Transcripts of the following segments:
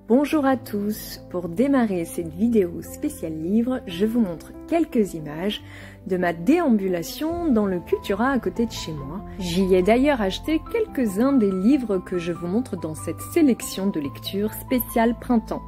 Bonjour à tous, pour démarrer cette vidéo spéciale livre, je vous montre quelques images de ma déambulation dans le Cultura à côté de chez moi. J'y ai d'ailleurs acheté quelques-uns des livres que je vous montre dans cette sélection de lecture spéciale printemps.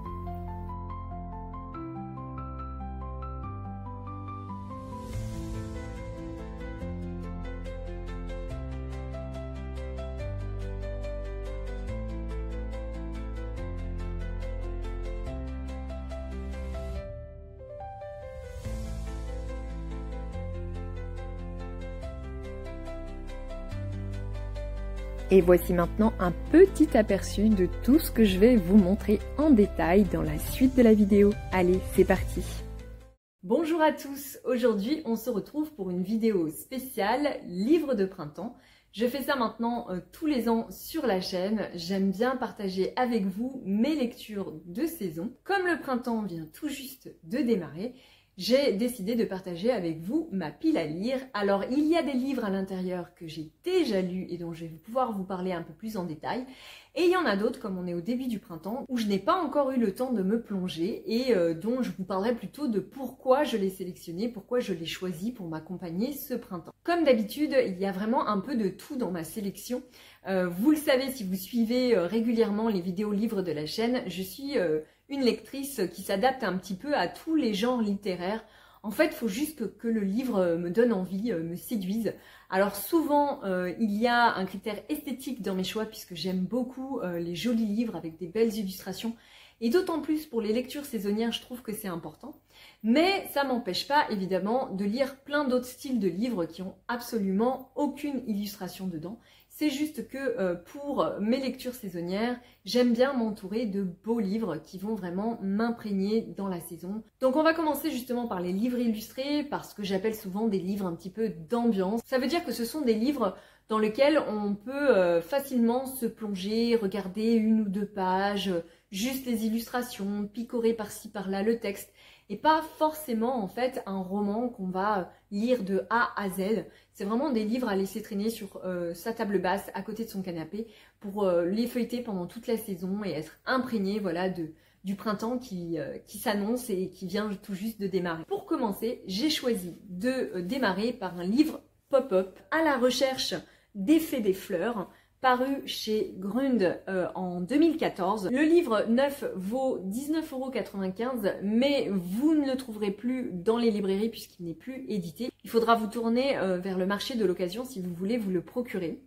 Et voici maintenant un petit aperçu de tout ce que je vais vous montrer en détail dans la suite de la vidéo. Allez, c'est parti! Bonjour à tous! Aujourd'hui, on se retrouve pour une vidéo spéciale livre de printemps. Je fais ça maintenant tous les ans sur la chaîne. J'aime bien partager avec vous mes lectures de saison. Comme le printemps vient tout juste de démarrer, j'ai décidé de partager avec vous ma pile à lire. Alors, il y a des livres à l'intérieur que j'ai déjà lus et dont je vais pouvoir vous parler un peu plus en détail. Et il y en a d'autres, comme on est au début du printemps, où je n'ai pas encore eu le temps de me plonger et dont je vous parlerai plutôt de pourquoi je l'ai sélectionné, pourquoi je l'ai choisi pour m'accompagner ce printemps. Comme d'habitude, il y a vraiment un peu de tout dans ma sélection. Vous le savez si vous suivez régulièrement les vidéos livres de la chaîne, je suis une lectrice qui s'adapte un petit peu à tous les genres littéraires. En fait, il faut juste que le livre me donne envie, me séduise. Alors souvent, il y a un critère esthétique dans mes choix puisque j'aime beaucoup les jolis livres avec des belles illustrations. Et d'autant plus pour les lectures saisonnières, je trouve que c'est important. Mais ça m'empêche pas, évidemment, de lire plein d'autres styles de livres qui ont absolument aucune illustration dedans. C'est juste que pour mes lectures saisonnières, j'aime bien m'entourer de beaux livres qui vont vraiment m'imprégner dans la saison. Donc on va commencer justement par les livres illustrés, parce que j'appelle souvent des livres un petit peu d'ambiance. Ça veut dire que ce sont des livres dans lesquels on peut facilement se plonger, regarder une ou deux pages, juste les illustrations, picorer par-ci par-là le texte, et pas forcément en fait un roman qu'on va lire de A à Z. C'est vraiment des livres à laisser traîner sur sa table basse à côté de son canapé pour les feuilleter pendant toute la saison et être imprégné voilà, du printemps qui s'annonce et qui vient tout juste de démarrer. Pour commencer, j'ai choisi de démarrer par un livre pop-up à la recherche d'effets des fleurs, paru chez Grund en 2014. Le livre neuf vaut 19,95 €, mais vous ne le trouverez plus dans les librairies puisqu'il n'est plus édité. Il faudra vous tourner vers le marché de l'occasion si vous voulez vous le procurer.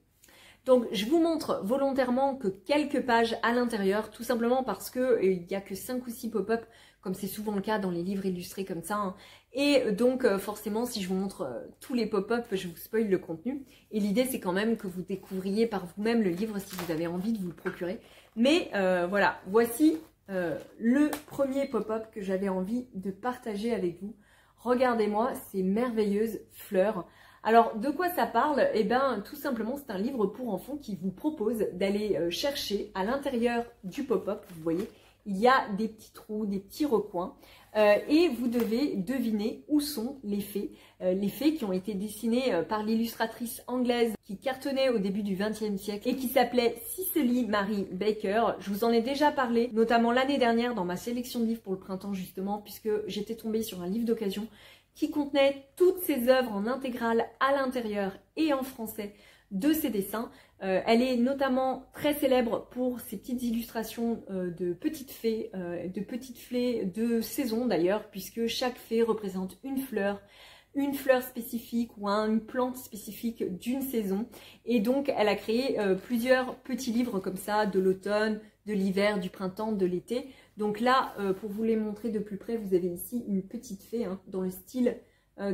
Donc je vous montre volontairement que quelques pages à l'intérieur, tout simplement parce qu'il n'y a que 5 ou 6 pop-up, comme c'est souvent le cas dans les livres illustrés comme ça. Hein. Et donc forcément, si je vous montre tous les pop-up, je vous spoil le contenu. Et l'idée, c'est quand même que vous découvriez par vous-même le livre si vous avez envie de vous le procurer. Mais voilà, voici le premier pop-up que j'avais envie de partager avec vous. Regardez-moi ces merveilleuses fleurs. Alors, de quoi ça parle? Eh bien, tout simplement, c'est un livre pour enfants qui vous propose d'aller chercher à l'intérieur du pop-up, vous voyez, il y a des petits trous, des petits recoins, et vous devez deviner où sont les fées qui ont été dessinées par l'illustratrice anglaise qui cartonnait au début du XXe siècle et qui s'appelait Cicely Mary Baker. Je vous en ai déjà parlé, notamment l'année dernière dans ma sélection de livres pour le printemps justement, puisque j'étais tombée sur un livre d'occasion qui contenait toutes ses œuvres en intégrale à l'intérieur et en français de ses dessins. Elle est notamment très célèbre pour ses petites illustrations de petites fées de saison d'ailleurs, puisque chaque fée représente une fleur spécifique ou une plante spécifique d'une saison. Et donc elle a créé plusieurs petits livres comme ça, de l'automne, de l'hiver, du printemps, de l'été. Donc là, pour vous les montrer de plus près, vous avez ici une petite fée hein, dans le style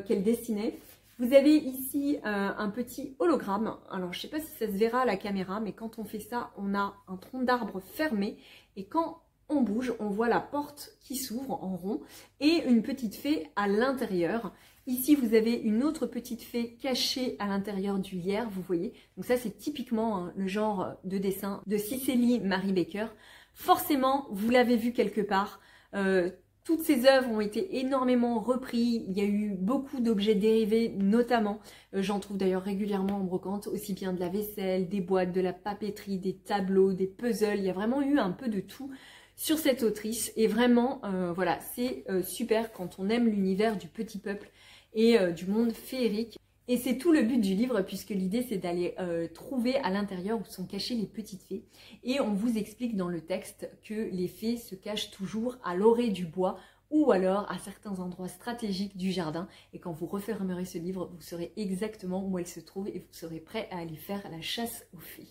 qu'elle dessinait. Vous avez ici un petit hologramme. Alors, je ne sais pas si ça se verra à la caméra, mais quand on fait ça, on a un tronc d'arbre fermé. Et quand on bouge, on voit la porte qui s'ouvre en rond et une petite fée à l'intérieur. Ici, vous avez une autre petite fée cachée à l'intérieur du lierre, vous voyez. Donc ça, c'est typiquement hein, le genre de dessin de Cicely Mary Baker. Forcément, vous l'avez vu quelque part. Toutes ces œuvres ont été énormément reprises, il y a eu beaucoup d'objets dérivés notamment, j'en trouve d'ailleurs régulièrement en brocante, aussi bien de la vaisselle, des boîtes, de la papeterie, des tableaux, des puzzles, il y a vraiment eu un peu de tout sur cette autrice. Et vraiment, voilà, c'est super quand on aime l'univers du petit peuple et du monde féerique. Et c'est tout le but du livre, puisque l'idée c'est d'aller trouver à l'intérieur où sont cachées les petites fées. Et on vous explique dans le texte que les fées se cachent toujours à l'orée du bois ou alors à certains endroits stratégiques du jardin. Et quand vous refermerez ce livre, vous saurez exactement où elles se trouvent et vous serez prêt à aller faire la chasse aux fées.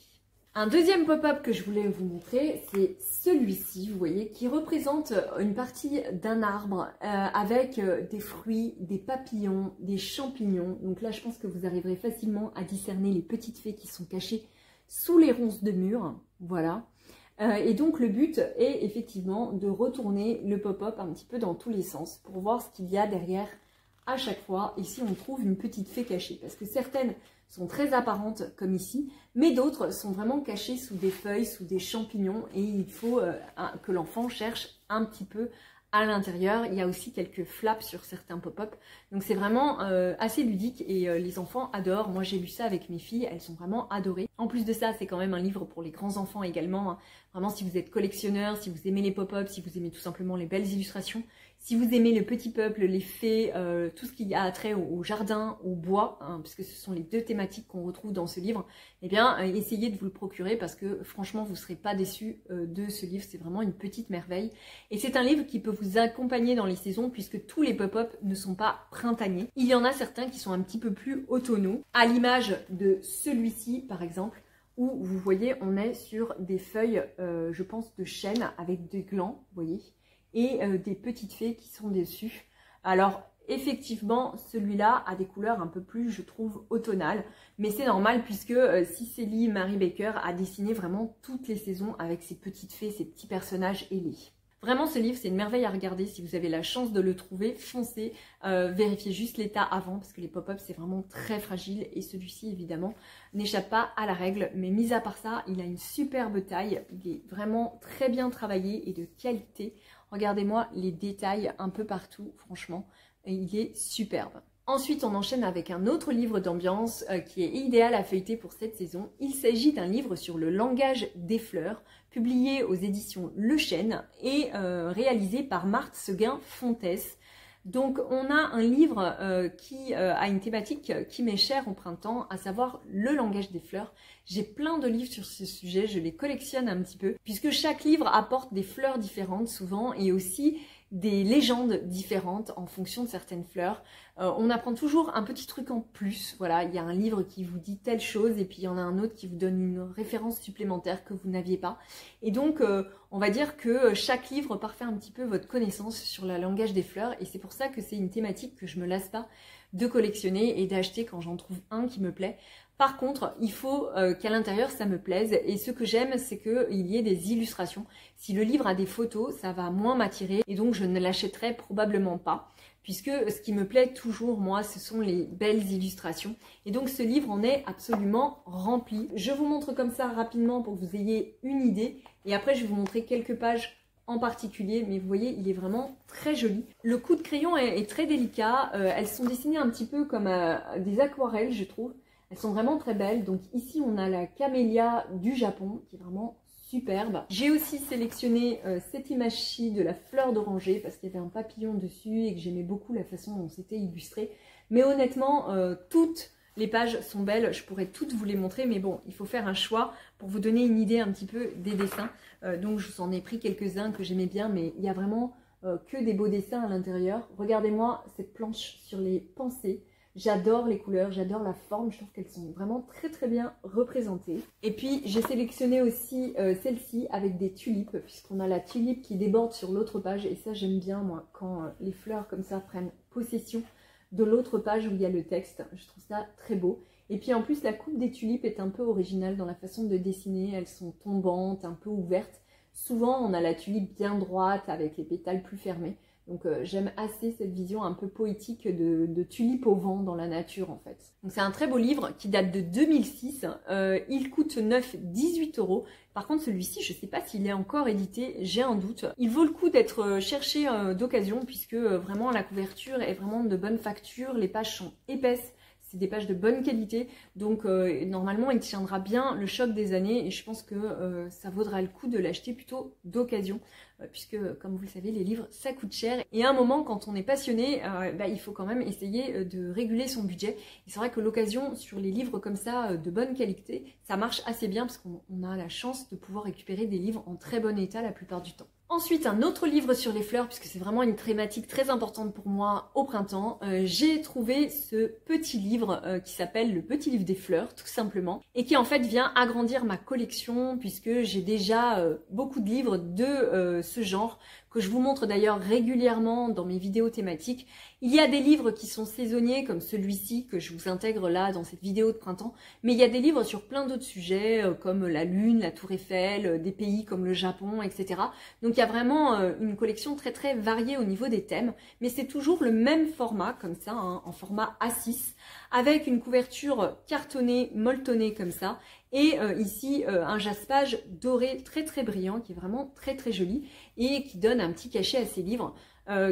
Un deuxième pop-up que je voulais vous montrer, c'est celui-ci, vous voyez, qui représente une partie d'un arbre avec des fruits, des papillons, des champignons. Donc là, je pense que vous arriverez facilement à discerner les petites fées qui sont cachées sous les ronces de mur. Voilà. Et donc le but est effectivement de retourner le pop-up un petit peu dans tous les sens pour voir ce qu'il y a derrière à chaque fois. Ici, on trouve une petite fée cachée parce que certaines sont très apparentes comme ici, mais d'autres sont vraiment cachées sous des feuilles, sous des champignons et il faut que l'enfant cherche un petit peu à l'intérieur. Il y a aussi quelques flaps sur certains pop-up, donc c'est vraiment assez ludique et les enfants adorent. Moi j'ai lu ça avec mes filles, elles sont vraiment adorées. En plus de ça, c'est quand même un livre pour les grands enfants également, hein. Vraiment, si vous êtes collectionneur, si vous aimez les pop-up, si vous aimez tout simplement les belles illustrations, si vous aimez le petit peuple, les fées, tout ce qui a trait au jardin, au bois, hein, puisque ce sont les deux thématiques qu'on retrouve dans ce livre, eh bien, essayez de vous le procurer parce que franchement, vous ne serez pas déçus de ce livre. C'est vraiment une petite merveille. Et c'est un livre qui peut vous accompagner dans les saisons puisque tous les pop-up ne sont pas printaniers. Il y en a certains qui sont un petit peu plus automnaux, à l'image de celui-ci par exemple, où vous voyez, on est sur des feuilles, je pense, de chêne avec des glands, vous voyez, et des petites fées qui sont dessus. Alors, effectivement, celui-là a des couleurs un peu plus, je trouve, automnales, mais c'est normal puisque Cicely Mary Baker a dessiné vraiment toutes les saisons avec ces petites fées, ces petits personnages ailés. Vraiment, ce livre, c'est une merveille à regarder. Si vous avez la chance de le trouver, foncez. Vérifiez juste l'état avant, parce que les pop-up, c'est vraiment très fragile. Et celui-ci, évidemment, n'échappe pas à la règle. Mais mis à part ça, il a une superbe taille. Il est vraiment très bien travaillé et de qualité. Regardez-moi les détails un peu partout, franchement. Et il est superbe. Ensuite, on enchaîne avec un autre livre d'ambiance qui est idéal à feuilleter pour cette saison. Il s'agit d'un livre sur le langage des fleurs, publié aux éditions Le Chêne et réalisé par Marthe Seguin-Fontès. Donc, on a un livre qui a une thématique qui m'est chère au printemps, à savoir le langage des fleurs. J'ai plein de livres sur ce sujet, je les collectionne un petit peu, puisque chaque livre apporte des fleurs différentes souvent et aussi des légendes différentes en fonction de certaines fleurs. On apprend toujours un petit truc en plus. Voilà, il y a un livre qui vous dit telle chose et puis il y en a un autre qui vous donne une référence supplémentaire que vous n'aviez pas. Et donc, on va dire que chaque livre parfait un petit peu votre connaissance sur le langage des fleurs et c'est pour ça que c'est une thématique que je me lasse pas de collectionner et d'acheter quand j'en trouve un qui me plaît. Par contre, il faut qu'à l'intérieur ça me plaise et ce que j'aime c'est qu'il y ait des illustrations. Si le livre a des photos, ça va moins m'attirer et donc je ne l'achèterai probablement pas. Puisque ce qui me plaît toujours, moi, ce sont les belles illustrations. Et donc ce livre en est absolument rempli. Je vous montre comme ça rapidement pour que vous ayez une idée. Et après, je vais vous montrer quelques pages en particulier. Mais vous voyez, il est vraiment très joli. Le coup de crayon est très délicat. Elles sont dessinées un petit peu comme des aquarelles, je trouve. Elles sont vraiment très belles. Donc ici, on a la camélia du Japon, qui est vraiment superbe. J'ai aussi sélectionné cette image-ci de la fleur d'oranger parce qu'il y avait un papillon dessus et que j'aimais beaucoup la façon dont c'était illustré. Mais honnêtement, toutes les pages sont belles. Je pourrais toutes vous les montrer, mais bon, il faut faire un choix pour vous donner une idée un petit peu des dessins. Donc je vous en ai pris quelques-uns que j'aimais bien, mais il y a vraiment que des beaux dessins à l'intérieur. Regardez-moi cette planche sur les pensées. J'adore les couleurs, j'adore la forme, je trouve qu'elles sont vraiment très très bien représentées. Et puis j'ai sélectionné aussi celle-ci avec des tulipes, puisqu'on a la tulipe qui déborde sur l'autre page. Et ça j'aime bien moi, quand les fleurs comme ça prennent possession de l'autre page où il y a le texte. Je trouve ça très beau. Et puis en plus la coupe des tulipes est un peu originale dans la façon de dessiner. Elles sont tombantes, un peu ouvertes. Souvent on a la tulipe bien droite avec les pétales plus fermés. Donc j'aime assez cette vision un peu poétique de tulipe au vent dans la nature en fait. Donc c'est un très beau livre qui date de 2006. Il coûte 18 €. Par contre celui-ci, je ne sais pas s'il est encore édité, j'ai un doute. Il vaut le coup d'être cherché d'occasion puisque vraiment la couverture est vraiment de bonne facture. Les pages sont épaisses. c'est des pages de bonne qualité, donc normalement il tiendra bien le choc des années et je pense que ça vaudra le coup de l'acheter plutôt d'occasion, puisque comme vous le savez, les livres ça coûte cher et à un moment quand on est passionné, il faut quand même essayer de réguler son budget. Et c'est vrai que l'occasion sur les livres comme ça de bonne qualité, ça marche assez bien parce qu'on a la chance de pouvoir récupérer des livres en très bon état la plupart du temps. Ensuite, un autre livre sur les fleurs, puisque c'est vraiment une thématique très importante pour moi au printemps. J'ai trouvé ce petit livre qui s'appelle Le Petit Livre des Fleurs, tout simplement, et qui en fait vient agrandir ma collection, puisque j'ai déjà beaucoup de livres de ce genre, que je vous montre d'ailleurs régulièrement dans mes vidéos thématiques. Il y a des livres qui sont saisonniers, comme celui-ci, que je vous intègre là dans cette vidéo de printemps, mais il y a des livres sur plein d'autres sujets, comme la Lune, la Tour Eiffel, des pays comme le Japon, etc. Donc il y a vraiment une collection très très variée au niveau des thèmes, mais c'est toujours le même format, comme ça, hein, en format A6, avec une couverture cartonnée, molletonnée comme ça, et ici un jaspage doré très très brillant, qui est vraiment très très joli, et qui donne un petit cachet à ces livres,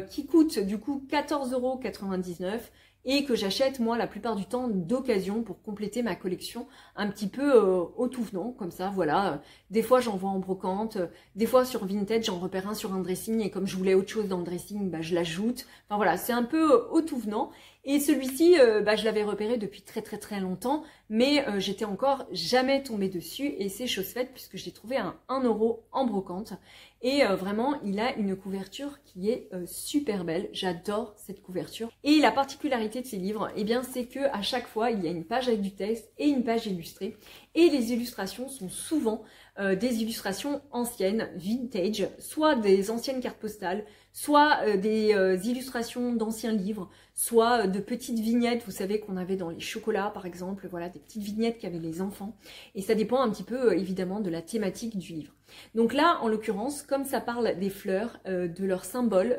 qui coûte du coup 14,99 € et que j'achète moi la plupart du temps d'occasion pour compléter ma collection un petit peu au tout venant, comme ça, voilà. Des fois j'en vois en brocante, des fois sur Vinted j'en repère un sur un dressing et comme je voulais autre chose dans le dressing, je l'ajoute. Enfin voilà, c'est un peu au tout venant. Et celui-ci, je l'avais repéré depuis très très très longtemps, mais j'étais encore jamais tombée dessus et c'est chose faite puisque je l'ai trouvé à 1 € en brocante. Et vraiment, il a une couverture qui est super belle. J'adore cette couverture. Et la particularité de ces livres, eh bien, c'est que à chaque fois, il y a une page avec du texte et une page illustrée. Et les illustrations sont souvent des illustrations anciennes, vintage, soit des anciennes cartes postales, soit des illustrations d'anciens livres, soit de petites vignettes, vous savez qu'on avait dans les chocolats par exemple, voilà, des petites vignettes qu'avaient les enfants. Et ça dépend un petit peu évidemment de la thématique du livre. Donc là, en l'occurrence, comme ça parle des fleurs, de leurs symboles,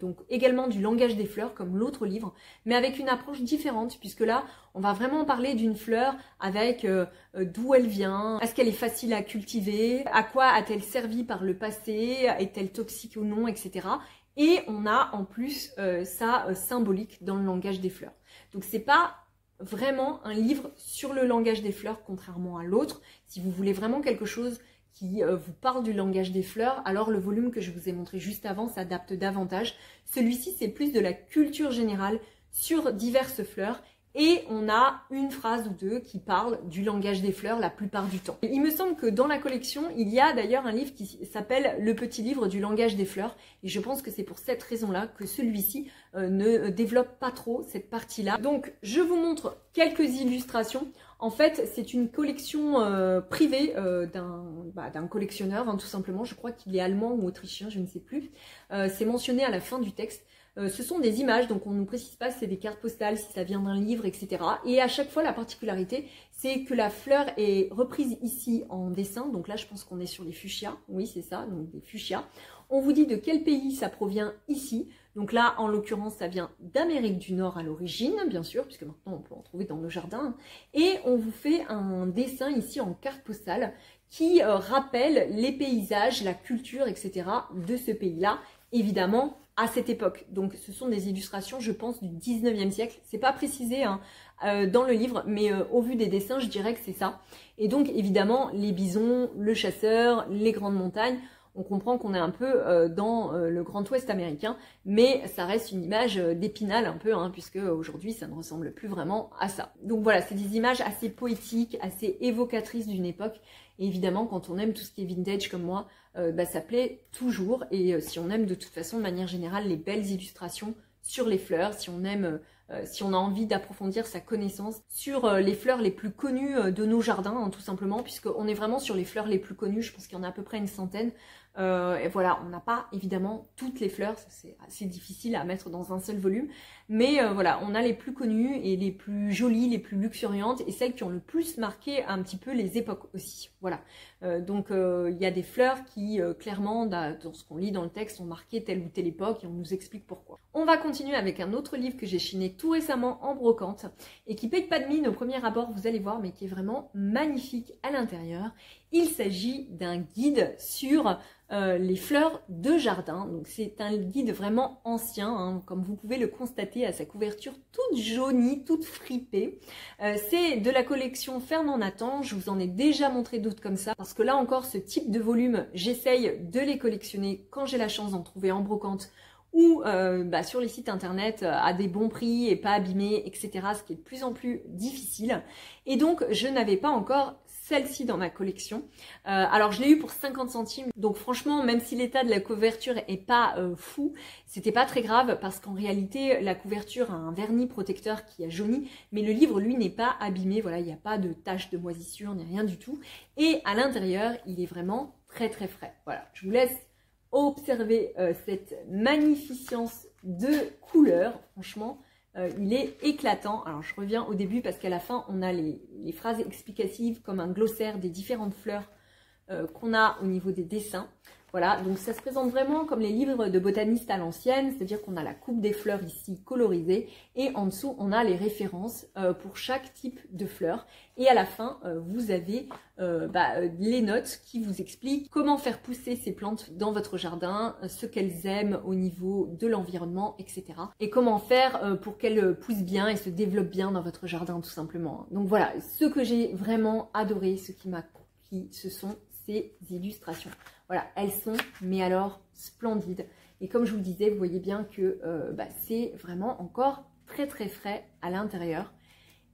donc également du langage des fleurs comme l'autre livre, mais avec une approche différente, puisque là, on va vraiment parler d'une fleur avec d'où elle vient, est-ce qu'elle est facile à cultiver, à quoi a-t-elle servi par le passé, est-elle toxique ou non, etc. Et on a en plus ça symbolique dans le langage des fleurs. Donc c'est pas vraiment un livre sur le langage des fleurs, contrairement à l'autre. Si vous voulez vraiment quelque chose qui vous parle du langage des fleurs, alors le volume que je vous ai montré juste avant s'adapte davantage. Celui-ci, c'est plus de la culture générale sur diverses fleurs et on a une phrase ou deux qui parle du langage des fleurs la plupart du temps. Il me semble que dans la collection, il y a d'ailleurs un livre qui s'appelle Le Petit Livre du langage des fleurs et je pense que c'est pour cette raison-là que celui-ci ne développe pas trop cette partie-là. Donc, je vous montre quelques illustrations. En fait, c'est une collection privée d'un collectionneur, hein, tout simplement. Je crois qu'il est allemand ou autrichien, je ne sais plus. C'est mentionné à la fin du texte. Ce sont des images, donc on ne nous précise pas si c'est des cartes postales, si ça vient d'un livre, etc. Et à chaque fois, la particularité, c'est que la fleur est reprise ici en dessin. Donc là, je pense qu'on est sur les fuchsias. Oui, c'est ça, donc des fuchsias. On vous dit de quel pays ça provient ici. Donc là, en l'occurrence, ça vient d'Amérique du Nord à l'origine, bien sûr, puisque maintenant on peut en trouver dans nos jardins. Et on vous fait un dessin ici en carte postale qui rappelle les paysages, la culture, etc. de ce pays-là, évidemment, à cette époque. Donc ce sont des illustrations, je pense, du 19e siècle. C'est pas précisé hein, dans le livre, mais au vu des dessins, je dirais que c'est ça. Et donc, évidemment, les bisons, le chasseur, les grandes montagnes, on comprend qu'on est un peu dans le Grand Ouest américain, mais ça reste une image d'Épinal un peu, hein, puisque aujourd'hui ça ne ressemble plus vraiment à ça. Donc voilà, c'est des images assez poétiques, assez évocatrices d'une époque, et évidemment quand on aime tout ce qui est vintage comme moi, ça plaît toujours, et si on aime de toute façon de manière générale les belles illustrations sur les fleurs, si on aime... si on a envie d'approfondir sa connaissance sur les fleurs les plus connues de nos jardins, hein, tout simplement, puisqu'on est vraiment sur les fleurs les plus connues, je pense qu'il y en a à peu près une centaine. Et voilà, on n'a pas évidemment toutes les fleurs, c'est assez difficile à mettre dans un seul volume, mais voilà, on a les plus connues et les plus jolies, les plus luxuriantes, et celles qui ont le plus marqué un petit peu les époques aussi. Voilà, donc il y a des fleurs qui clairement, dans ce qu'on lit dans le texte, ont marqué telle ou telle époque et on nous explique pourquoi. On va continuer avec un autre livre que j'ai chiné tout récemment en brocante et qui paye pas de mine au premier abord, vous allez voir, mais qui est vraiment magnifique à l'intérieur. Il s'agit d'un guide sur les fleurs de jardin. Donc c'est un guide vraiment ancien, hein, comme vous pouvez le constater à sa couverture toute jaunie, toute fripée. C'est de la collection Fernand Nathan, je vous en ai déjà montré d'autres comme ça, parce que là encore ce type de volume, j'essaye de les collectionner quand j'ai la chance d'en trouver en brocante ou sur les sites internet à des bons prix et pas abîmés, etc. Ce qui est de plus en plus difficile. Et donc je n'avais pas encore celle-ci dans ma collection. Alors je l'ai eu pour 50 centimes, donc franchement même si l'état de la couverture est pas fou, c'était pas très grave parce qu'en réalité la couverture a un vernis protecteur qui a jauni, mais le livre lui n'est pas abîmé, voilà, il n'y a pas de taches de moisissure ni rien du tout. Et à l'intérieur il est vraiment très très frais. Voilà, je vous laisse observer cette magnificence de couleurs, franchement. Il est éclatant. Alors je reviens au début parce qu'à la fin on a les phrases explicatives comme un glossaire des différentes fleurs qu'on a au niveau des dessins. Voilà, donc ça se présente vraiment comme les livres de botanistes à l'ancienne, c'est-à-dire qu'on a la coupe des fleurs ici colorisée et en dessous on a les références pour chaque type de fleurs. Et à la fin vous avez les notes qui vous expliquent comment faire pousser ces plantes dans votre jardin, ce qu'elles aiment au niveau de l'environnement, etc. Et comment faire pour qu'elles poussent bien et se développent bien dans votre jardin tout simplement. Donc voilà, ce que j'ai vraiment adoré, ce qui m'a conquis, ce sont ces illustrations. Voilà, elles sont, mais alors, splendides. Et comme je vous le disais, vous voyez bien que c'est vraiment encore très très frais à l'intérieur.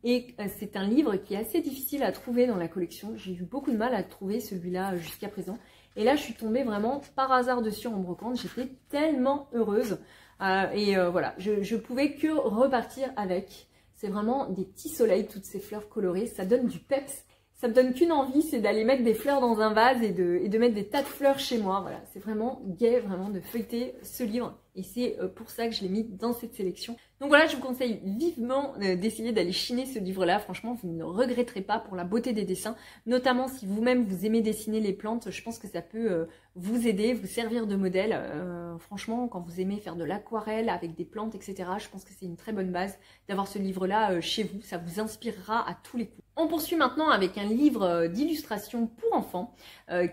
Et c'est un livre qui est assez difficile à trouver dans la collection. J'ai eu beaucoup de mal à trouver celui-là jusqu'à présent. Et là, je suis tombée vraiment par hasard dessus en brocante. J'étais tellement heureuse. Voilà, je pouvais que repartir avec. C'est vraiment des petits soleils, toutes ces fleurs colorées. Ça donne du peps. Ça me donne qu'une envie, c'est d'aller mettre des fleurs dans un vase et de mettre des tas de fleurs chez moi. Voilà, c'est vraiment gai, vraiment de feuilleter ce livre. Et c'est pour ça que je l'ai mis dans cette sélection. Donc voilà, je vous conseille vivement d'essayer d'aller chiner ce livre-là. Franchement, vous ne regretterez pas pour la beauté des dessins. Notamment si vous-même vous aimez dessiner les plantes, je pense que ça peut vous aider, vous servir de modèle. Franchement, quand vous aimez faire de l'aquarelle avec des plantes, etc., je pense que c'est une très bonne base d'avoir ce livre-là chez vous. Ça vous inspirera à tous les coups. On poursuit maintenant avec un livre d'illustration pour enfants,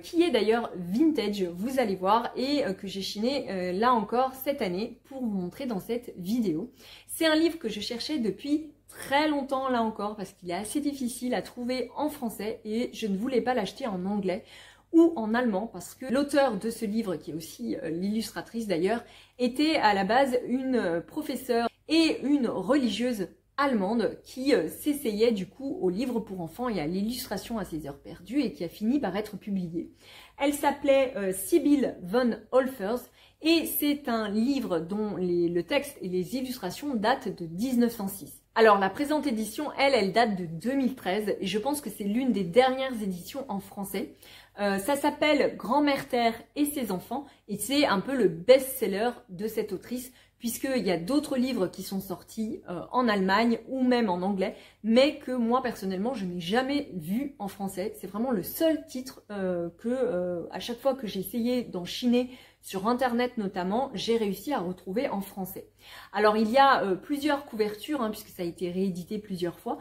qui est d'ailleurs vintage, vous allez voir, et que j'ai chiné là encore cette année pour vous montrer dans cette vidéo. C'est un livre que je cherchais depuis très longtemps là encore, parce qu'il est assez difficile à trouver en français et je ne voulais pas l'acheter en anglais ou en allemand, parce que l'auteur de ce livre, qui est aussi l'illustratrice d'ailleurs, était à la base une professeure et une religieuse allemande qui s'essayait du coup au livre pour enfants et à l'illustration à ses heures perdues et qui a fini par être publiée. Elle s'appelait Sibylle von Holfers et c'est un livre dont le texte et les illustrations datent de 1906. Alors la présente édition, elle date de 2013 et je pense que c'est l'une des dernières éditions en français. Ça s'appelle Grand-mère Terre et ses enfants et c'est un peu le best-seller de cette autrice, puisqu'il y a d'autres livres qui sont sortis en Allemagne ou même en anglais, mais que moi personnellement je n'ai jamais vu en français. C'est vraiment le seul titre à chaque fois que j'ai essayé d'en chiner sur internet notamment, j'ai réussi à retrouver en français. Alors il y a plusieurs couvertures, hein, puisque ça a été réédité plusieurs fois,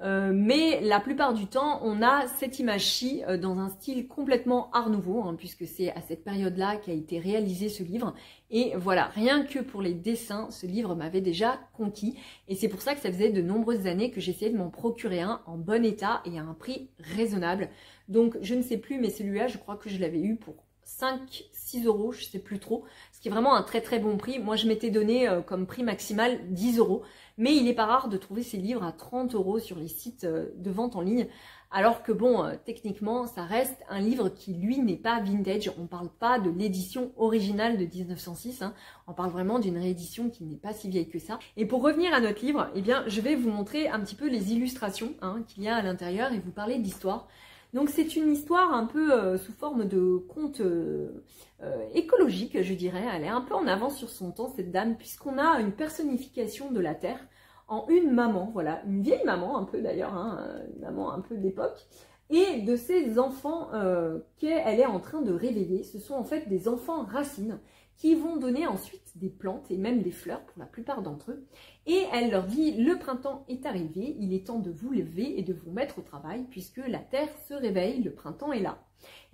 mais la plupart du temps on a cette image-ci dans un style complètement art nouveau, hein, puisque c'est à cette période-là qu'a été réalisé ce livre. Et voilà, rien que pour les dessins, ce livre m'avait déjà conquis. Et c'est pour ça que ça faisait de nombreuses années que j'essayais de m'en procurer un en bon état et à un prix raisonnable. Donc je ne sais plus, mais celui-là, je crois que je l'avais eu pour 5-6 euros, je sais plus trop, ce qui est vraiment un très très bon prix. Moi je m'étais donné comme prix maximal 10 euros, mais il n'est pas rare de trouver ces livres à 30 euros sur les sites de vente en ligne, alors que bon, techniquement ça reste un livre qui lui n'est pas vintage. On ne parle pas de l'édition originale de 1906, hein. On parle vraiment d'une réédition qui n'est pas si vieille que ça. Et pour revenir à notre livre, eh bien, je vais vous montrer un petit peu les illustrations, hein, qu'il y a à l'intérieur et vous parler d'histoire. Donc c'est une histoire un peu sous forme de conte écologique, je dirais. Elle est un peu en avance sur son temps, cette dame, puisqu'on a une personnification de la Terre en une maman, voilà, une vieille maman un peu d'ailleurs, hein, une maman un peu d'époque, et de ses enfants qu'elle est en train de réveiller. Ce sont en fait des enfants racines qui vont donner ensuite des plantes et même des fleurs pour la plupart d'entre eux. Et elle leur dit: le printemps est arrivé, il est temps de vous lever et de vous mettre au travail puisque la terre se réveille, le printemps est là.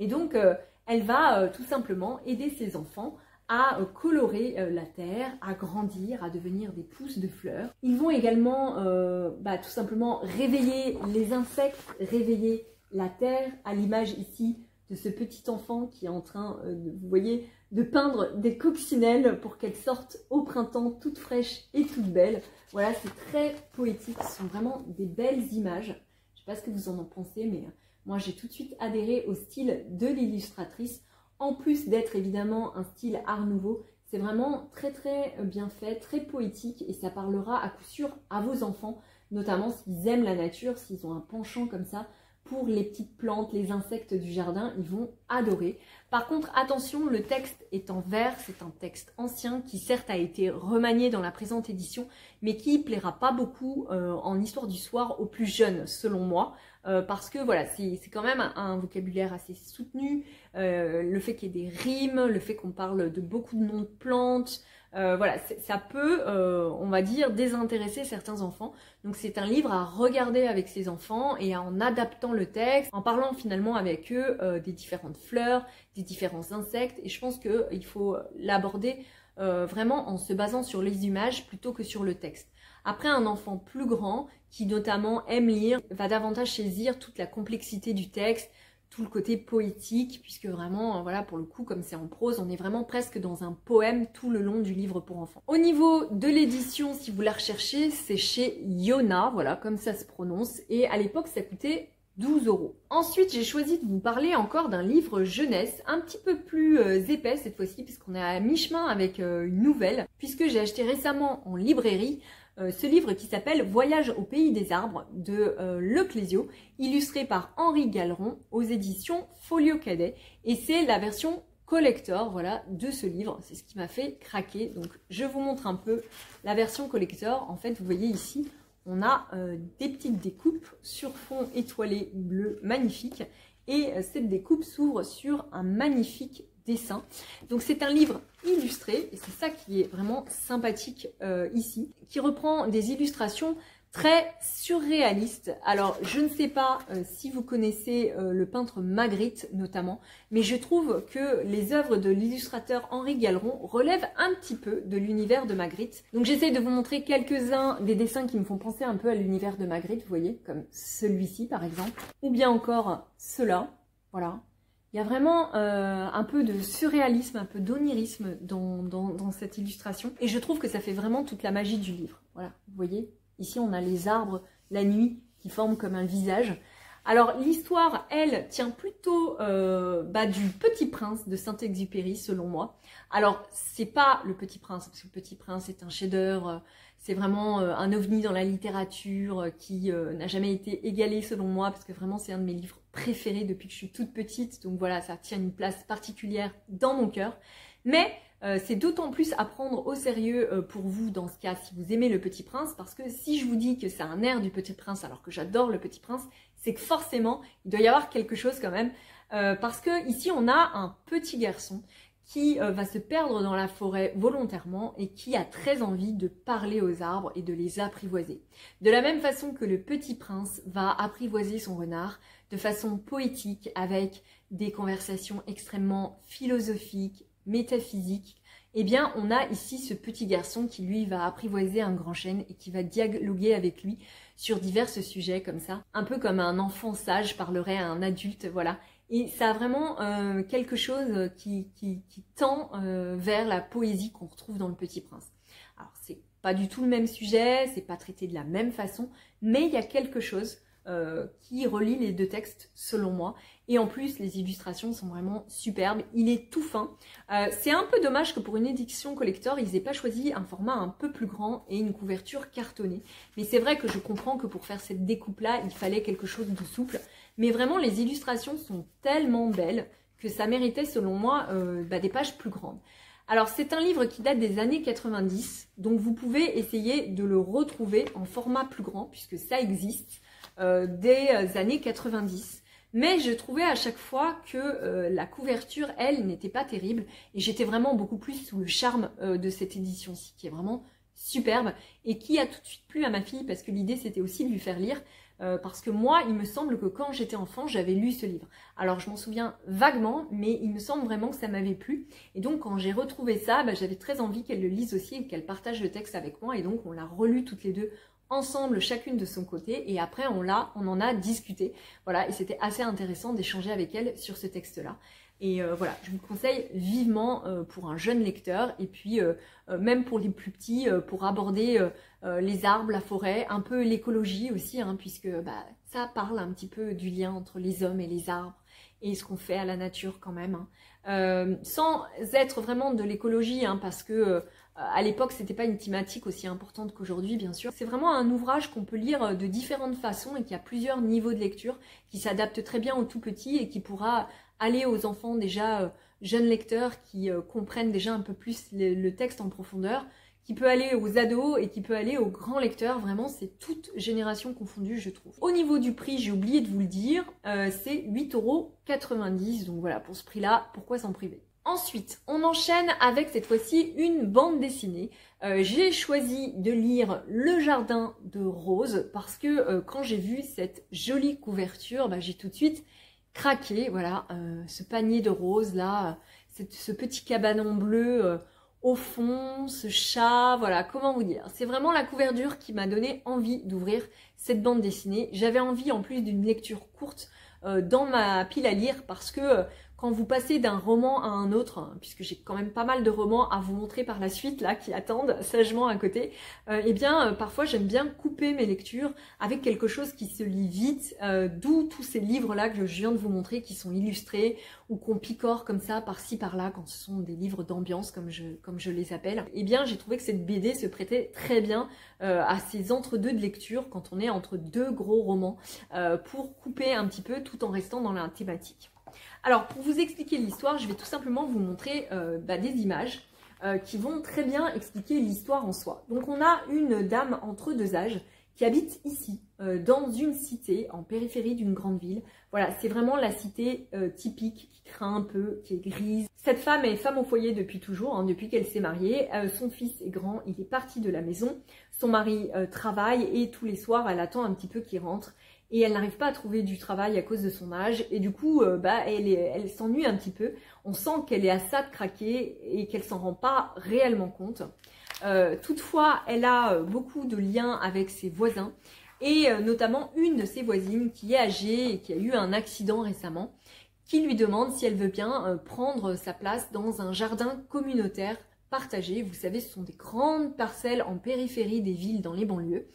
Et donc elle va tout simplement aider ses enfants à colorer la terre, à grandir, à devenir des pousses de fleurs. Ils vont également tout simplement réveiller les insectes, réveiller la terre, à l'image ici de ce petit enfant qui est en train, vous voyez, de peindre des coccinelles pour qu'elles sortent au printemps toutes fraîches et toutes belles. Voilà, c'est très poétique, ce sont vraiment des belles images. Je ne sais pas ce que vous en pensez, mais moi j'ai tout de suite adhéré au style de l'illustratrice. En plus d'être évidemment un style art nouveau, c'est vraiment très bien fait, très poétique et ça parlera à coup sûr à vos enfants, notamment s'ils aiment la nature, s'ils ont un penchant comme ça pour les petites plantes, les insectes du jardin, ils vont adorer. Par contre, attention, le texte est en vers, c'est un texte ancien qui certes a été remanié dans la présente édition, mais qui plaira pas beaucoup en histoire du soir aux plus jeunes, selon moi, parce que voilà, c'est quand même un vocabulaire assez soutenu, le fait qu'il y ait des rimes, le fait qu'on parle de beaucoup de noms de plantes, voilà, ça peut, on va dire, désintéresser certains enfants. Donc c'est un livre à regarder avec ses enfants et en adaptant le texte, en parlant finalement avec eux des différentes fleurs, des différents insectes. Et je pense qu'il faut l'aborder vraiment en se basant sur les images plutôt que sur le texte. Après, un enfant plus grand, qui notamment aime lire, va davantage saisir toute la complexité du texte, tout le côté poétique, puisque vraiment, voilà, pour le coup, comme c'est en prose, on est vraiment presque dans un poème tout le long du livre pour enfants. Au niveau de l'édition, si vous la recherchez, c'est chez Yona, voilà, comme ça se prononce, et à l'époque, ça coûtait 12 €. Ensuite, j'ai choisi de vous parler encore d'un livre jeunesse, un petit peu plus épais cette fois-ci, puisqu'on est à mi-chemin avec une nouvelle, puisque j'ai acheté récemment en librairie ce livre qui s'appelle « Voyage au pays des arbres » de Le Clésio, illustré par Henri Galeron aux éditions Folio Cadet. Et c'est la version collector, voilà, de ce livre. C'est ce qui m'a fait craquer. Donc, je vous montre un peu la version collector. En fait, vous voyez ici, on a des petites découpes sur fond étoilé bleu magnifique. Et cette découpe s'ouvre sur un magnifique dessin. Donc c'est un livre illustré, et c'est ça qui est vraiment sympathique ici, qui reprend des illustrations très surréalistes. Alors je ne sais pas si vous connaissez le peintre Magritte notamment, mais je trouve que les œuvres de l'illustrateur Henri Galeron relèvent un petit peu de l'univers de Magritte. Donc j'essaye de vous montrer quelques-uns des dessins qui me font penser un peu à l'univers de Magritte, vous voyez, comme celui-ci par exemple, ou bien encore ceux-là, voilà. Il y a vraiment un peu de surréalisme, un peu d'onirisme dans cette illustration. Et je trouve que ça fait vraiment toute la magie du livre. Voilà, vous voyez, ici on a les arbres, la nuit, qui forment comme un visage. Alors l'histoire, elle, tient plutôt du Petit Prince de Saint-Exupéry, selon moi. Alors, c'est pas le Petit Prince, parce que le Petit Prince est un chef-d'œuvre, c'est vraiment un ovni dans la littérature qui n'a jamais été égalé, selon moi, parce que vraiment c'est un de mes livres préférés depuis que je suis toute petite. Donc voilà, ça tient une place particulière dans mon cœur. Mais c'est d'autant plus à prendre au sérieux pour vous dans ce cas si vous aimez le Petit Prince, parce que si je vous dis que c'est un air du Petit Prince alors que j'adore le Petit Prince, c'est que forcément il doit y avoir quelque chose quand même, parce que ici on a un petit garçon qui va se perdre dans la forêt volontairement et qui a très envie de parler aux arbres et de les apprivoiser. De la même façon que le Petit Prince va apprivoiser son renard de façon poétique avec des conversations extrêmement philosophiques, métaphysiques, eh bien on a ici ce petit garçon qui lui va apprivoiser un grand chêne et qui va dialoguer avec lui sur divers sujets comme ça, un peu comme un enfant sage parlerait à un adulte, voilà. Et ça a vraiment quelque chose qui tend vers la poésie qu'on retrouve dans le Petit Prince. Alors c'est pas du tout le même sujet, c'est pas traité de la même façon, mais il y a quelque chose qui relie les deux textes selon moi. Et en plus les illustrations sont vraiment superbes, il est tout fin. C'est un peu dommage que pour une édition collector ils aient pas choisi un format un peu plus grand et une couverture cartonnée. Mais c'est vrai que je comprends que pour faire cette découpe là il fallait quelque chose de souple. Mais vraiment les illustrations sont tellement belles que ça méritait selon moi des pages plus grandes. Alors c'est un livre qui date des années 90, donc vous pouvez essayer de le retrouver en format plus grand puisque ça existe des années 90. Mais je trouvais à chaque fois que la couverture, elle, n'était pas terrible. Et j'étais vraiment beaucoup plus sous le charme de cette édition-ci, qui est vraiment superbe. Et qui a tout de suite plu à ma fille, parce que l'idée, c'était aussi de lui faire lire parce que moi, il me semble que quand j'étais enfant, j'avais lu ce livre. Alors, je m'en souviens vaguement, mais il me semble vraiment que ça m'avait plu. Et donc, quand j'ai retrouvé ça, j'avais très envie qu'elle le lise aussi et qu'elle partage le texte avec moi. Et donc, on l'a relu toutes les deux ensemble, chacune de son côté. Et après, on en a discuté. Voilà, et c'était assez intéressant d'échanger avec elle sur ce texte-là. Et voilà, je vous conseille vivement pour un jeune lecteur et puis même pour les plus petits, pour aborder les arbres, la forêt, un peu l'écologie aussi, hein, puisque ça parle un petit peu du lien entre les hommes et les arbres et ce qu'on fait à la nature quand même. Hein. Sans être vraiment de l'écologie, hein, parce que à l'époque c'était pas une thématique aussi importante qu'aujourd'hui bien sûr. C'est vraiment un ouvrage qu'on peut lire de différentes façons et qui a plusieurs niveaux de lecture, qui s'adapte très bien aux tout petits et qui pourra aller aux enfants déjà jeunes lecteurs qui comprennent déjà un peu plus le texte en profondeur, qui peut aller aux ados et qui peut aller aux grands lecteurs. Vraiment, c'est toute génération confondue, je trouve. Au niveau du prix, j'ai oublié de vous le dire, c'est 8,90 €. Donc voilà, pour ce prix-là, pourquoi s'en priver? Ensuite, on enchaîne avec cette fois-ci une bande dessinée. J'ai choisi de lire Le Jardin de Rose parce que quand j'ai vu cette jolie couverture, j'ai tout de suite craqué. Voilà, ce panier de roses là, ce petit cabanon bleu au fond, ce chat, voilà, comment vous dire. C'est vraiment la couverture qui m'a donné envie d'ouvrir cette bande dessinée. J'avais envie en plus d'une lecture courte dans ma pile à lire parce que quand vous passez d'un roman à un autre, hein, puisque j'ai quand même pas mal de romans à vous montrer par la suite là qui attendent sagement à côté, parfois j'aime bien couper mes lectures avec quelque chose qui se lit vite, d'où tous ces livres là que je viens de vous montrer qui sont illustrés ou qu'on picore comme ça par-ci par-là quand ce sont des livres d'ambiance comme je les appelle. Eh bien j'ai trouvé que cette BD se prêtait très bien à ces entre-deux de lecture quand on est entre deux gros romans pour couper un petit peu tout en restant dans la thématique. Alors, pour vous expliquer l'histoire, je vais tout simplement vous montrer des images qui vont très bien expliquer l'histoire en soi. Donc, on a une dame entre deux âges qui habite ici, dans une cité en périphérie d'une grande ville. Voilà, c'est vraiment la cité typique qui craint un peu, qui est grise. Cette femme est femme au foyer depuis toujours, hein, depuis qu'elle s'est mariée. Son fils est grand, il est parti de la maison. Son mari travaille et tous les soirs, elle attend un petit peu qu'il rentre. Et elle n'arrive pas à trouver du travail à cause de son âge. Et du coup, elle s'ennuie un petit peu. On sent qu'elle est à ça de craquer et qu'elle s'en rend pas réellement compte. Toutefois, elle a beaucoup de liens avec ses voisins. Et notamment une de ses voisines qui est âgée et qui a eu un accident récemment, qui lui demande si elle veut bien prendre sa place dans un jardin communautaire partagé. Vous savez, ce sont des grandes parcelles en périphérie des villes dans les banlieues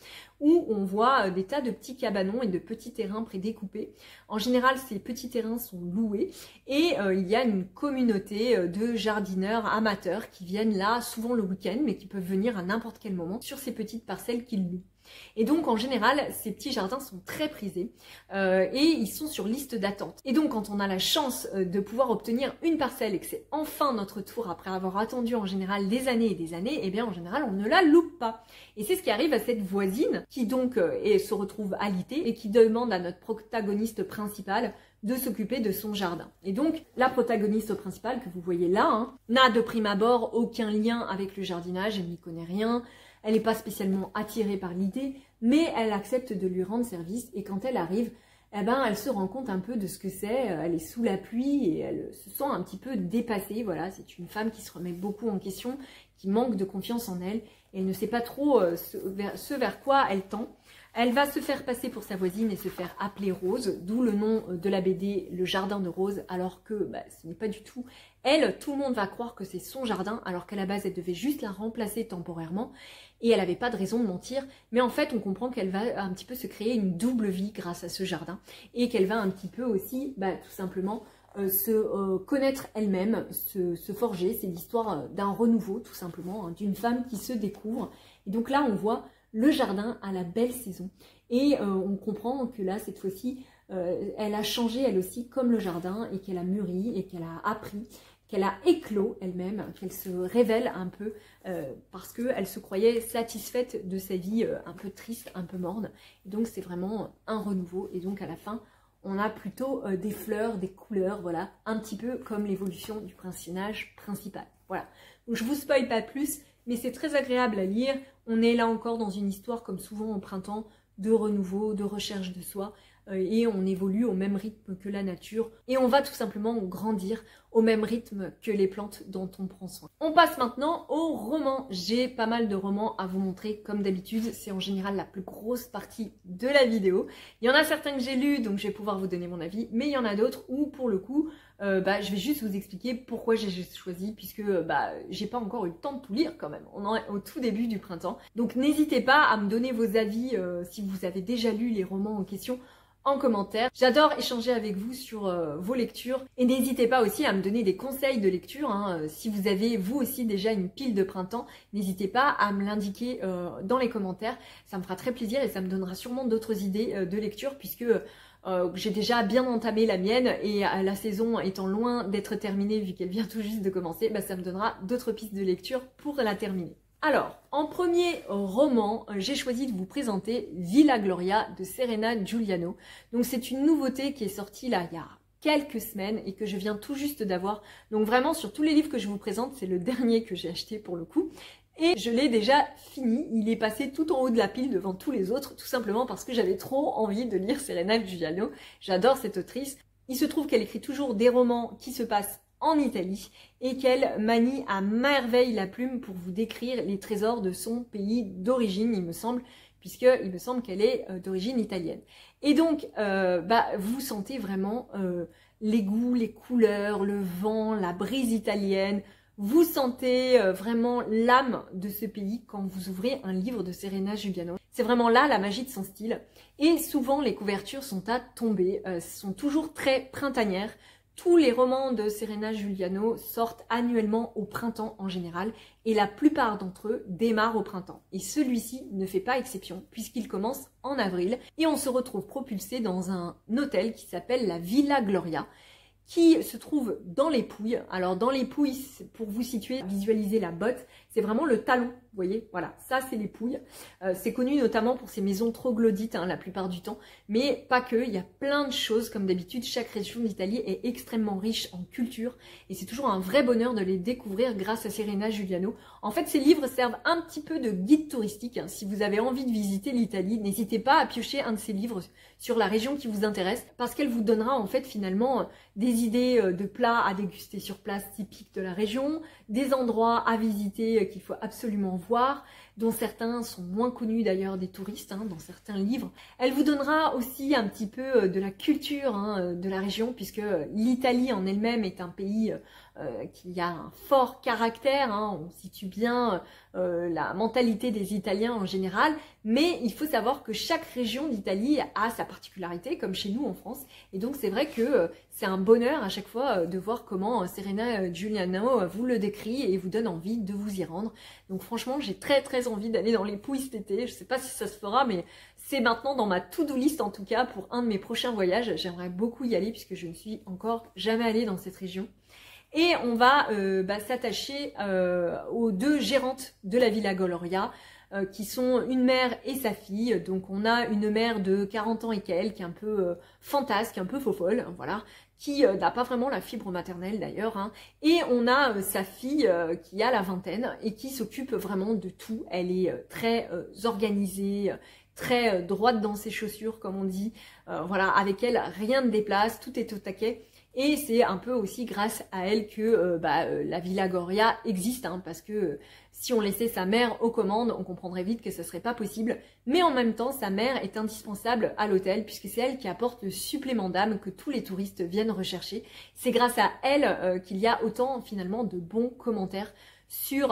où on voit des tas de petits cabanons et de petits terrains prédécoupés. En général, ces petits terrains sont loués et il y a une communauté de jardineurs amateurs qui viennent là souvent le week-end mais qui peuvent venir à n'importe quel moment sur ces petites parcelles qu'ils louent. Et donc en général, ces petits jardins sont très prisés et ils sont sur liste d'attente. Et donc quand on a la chance de pouvoir obtenir une parcelle et que c'est enfin notre tour après avoir attendu en général des années et des années, eh bien en général on ne la loupe pas. Et c'est ce qui arrive à cette voisine qui donc se retrouve alitée et qui demande à notre protagoniste principale de s'occuper de son jardin. Et donc, la protagoniste principale que vous voyez là, n'a de prime abord aucun lien avec le jardinage, elle n'y connaît rien, elle n'est pas spécialement attirée par l'idée, mais elle accepte de lui rendre service et quand elle arrive, elle se rend compte un peu de ce que c'est, elle est sous la pluie et elle se sent un petit peu dépassée, voilà, c'est une femme qui se remet beaucoup en question, qui manque de confiance en elle et elle ne sait pas trop ce vers quoi elle tend. Elle va se faire passer pour sa voisine et se faire appeler Rose, d'où le nom de la BD, Le Jardin de Rose, alors que ce n'est pas du tout elle. Tout le monde va croire que c'est son jardin, alors qu'à la base, elle devait juste la remplacer temporairement et elle n'avait pas de raison de mentir. Mais en fait, on comprend qu'elle va un petit peu se créer une double vie grâce à ce jardin et qu'elle va un petit peu aussi, tout simplement, se connaître elle-même, se forger. C'est l'histoire d'un renouveau, tout simplement, d'une femme qui se découvre. Et donc là, on voit le jardin à la belle saison et on comprend que là cette fois-ci elle a changé elle aussi comme le jardin et qu'elle a mûri et qu'elle a appris, qu'elle a éclos elle-même, qu'elle se révèle un peu parce qu'elle se croyait satisfaite de sa vie un peu triste, un peu morne. Et donc c'est vraiment un renouveau et donc à la fin on a plutôt des fleurs, des couleurs, voilà, un petit peu comme l'évolution du personnage principal. Voilà, donc je vous spoil pas plus, mais c'est très agréable à lire. On est là encore dans une histoire, comme souvent au printemps, de renouveau, de recherche de soi, et on évolue au même rythme que la nature, et on va tout simplement grandir au même rythme que les plantes dont on prend soin. On passe maintenant aux romans. J'ai pas mal de romans à vous montrer, comme d'habitude, c'est en général la plus grosse partie de la vidéo. Il y en a certains que j'ai lus, donc je vais pouvoir vous donner mon avis, mais il y en a d'autres où, pour le coup, je vais juste vous expliquer pourquoi j'ai choisi, puisque j'ai pas encore eu le temps de tout lire quand même. On est au tout début du printemps. Donc n'hésitez pas à me donner vos avis si vous avez déjà lu les romans en question en commentaire. J'adore échanger avec vous sur vos lectures et n'hésitez pas aussi à me donner des conseils de lecture. Si vous avez vous aussi déjà une pile de printemps, n'hésitez pas à me l'indiquer dans les commentaires. Ça me fera très plaisir et ça me donnera sûrement d'autres idées de lecture puisque j'ai déjà bien entamé la mienne et la saison étant loin d'être terminée vu qu'elle vient tout juste de commencer, ça me donnera d'autres pistes de lecture pour la terminer. Alors, en premier roman, j'ai choisi de vous présenter Villa Gloria de Serena Giuliano. Donc c'est une nouveauté qui est sortie là il y a quelques semaines et que je viens tout juste d'avoir. Donc vraiment sur tous les livres que je vous présente, c'est le dernier que j'ai acheté pour le coup. Et je l'ai déjà fini, il est passé tout en haut de la pile devant tous les autres, tout simplement parce que j'avais trop envie de lire Serena Giuliano. J'adore cette autrice. Il se trouve qu'elle écrit toujours des romans qui se passent en Italie et qu'elle manie à merveille la plume pour vous décrire les trésors de son pays d'origine, il me semble, puisqu'il me semble qu'elle est d'origine italienne. Et donc, vous sentez vraiment les goûts, les couleurs, le vent, la brise italienne. Vous sentez vraiment l'âme de ce pays quand vous ouvrez un livre de Serena Giuliano. C'est vraiment là la magie de son style. Et souvent, les couvertures sont à tomber, sont toujours très printanières. Tous les romans de Serena Giuliano sortent annuellement au printemps en général et la plupart d'entre eux démarrent au printemps. Et celui-ci ne fait pas exception puisqu'il commence en avril et on se retrouve propulsé dans un hôtel qui s'appelle la Villa Gloria qui se trouve dans les Pouilles. Alors dans les Pouilles, pour vous situer, visualiser la botte, c'est vraiment le talon, vous voyez, voilà, ça c'est les Pouilles. C'est connu notamment pour ces maisons troglodytes la plupart du temps, mais pas que, il y a plein de choses, comme d'habitude, chaque région d'Italie est extrêmement riche en culture, et c'est toujours un vrai bonheur de les découvrir grâce à Serena Giuliano. En fait, ces livres servent un petit peu de guide touristique, si vous avez envie de visiter l'Italie, n'hésitez pas à piocher un de ces livres sur la région qui vous intéresse, parce qu'elle vous donnera en fait finalement des idées de plats à déguster sur place typiques de la région, des endroits à visiter qu'il faut absolument voir, dont certains sont moins connus d'ailleurs des touristes dans certains livres. Elle vous donnera aussi un petit peu de la culture de la région, puisque l'Italie en elle-même est un pays qui a un fort caractère, on situe bien la mentalité des Italiens en général, mais il faut savoir que chaque région d'Italie a sa particularité, comme chez nous en France, et donc c'est vrai que c'est un bonheur à chaque fois de voir comment Serena Giuliano vous le décrit et vous donne envie de vous y rendre. Donc franchement, j'ai très envie d'aller dans les Pouilles cet été, je sais pas si ça se fera, mais c'est maintenant dans ma to-do list en tout cas pour un de mes prochains voyages. J'aimerais beaucoup y aller puisque je ne suis encore jamais allée dans cette région. Et on va s'attacher aux deux gérantes de la Villa Gloria, qui sont une mère et sa fille. Donc on a une mère de 40 ans et quelques, qui est un peu fantasque, un peu faux-folle, voilà, qui n'a pas vraiment la fibre maternelle d'ailleurs. Et on a sa fille qui a la vingtaine et qui s'occupe vraiment de tout. Elle est très organisée, très droite dans ses chaussures comme on dit. Voilà, avec elle rien ne déplace, tout est au taquet. Et c'est un peu aussi grâce à elle que la Villa Gloria existe, parce que si on laissait sa mère aux commandes, on comprendrait vite que ce serait pas possible. Mais en même temps, sa mère est indispensable à l'hôtel puisque c'est elle qui apporte le supplément d'âme que tous les touristes viennent rechercher. C'est grâce à elle qu'il y a autant finalement de bons commentaires sur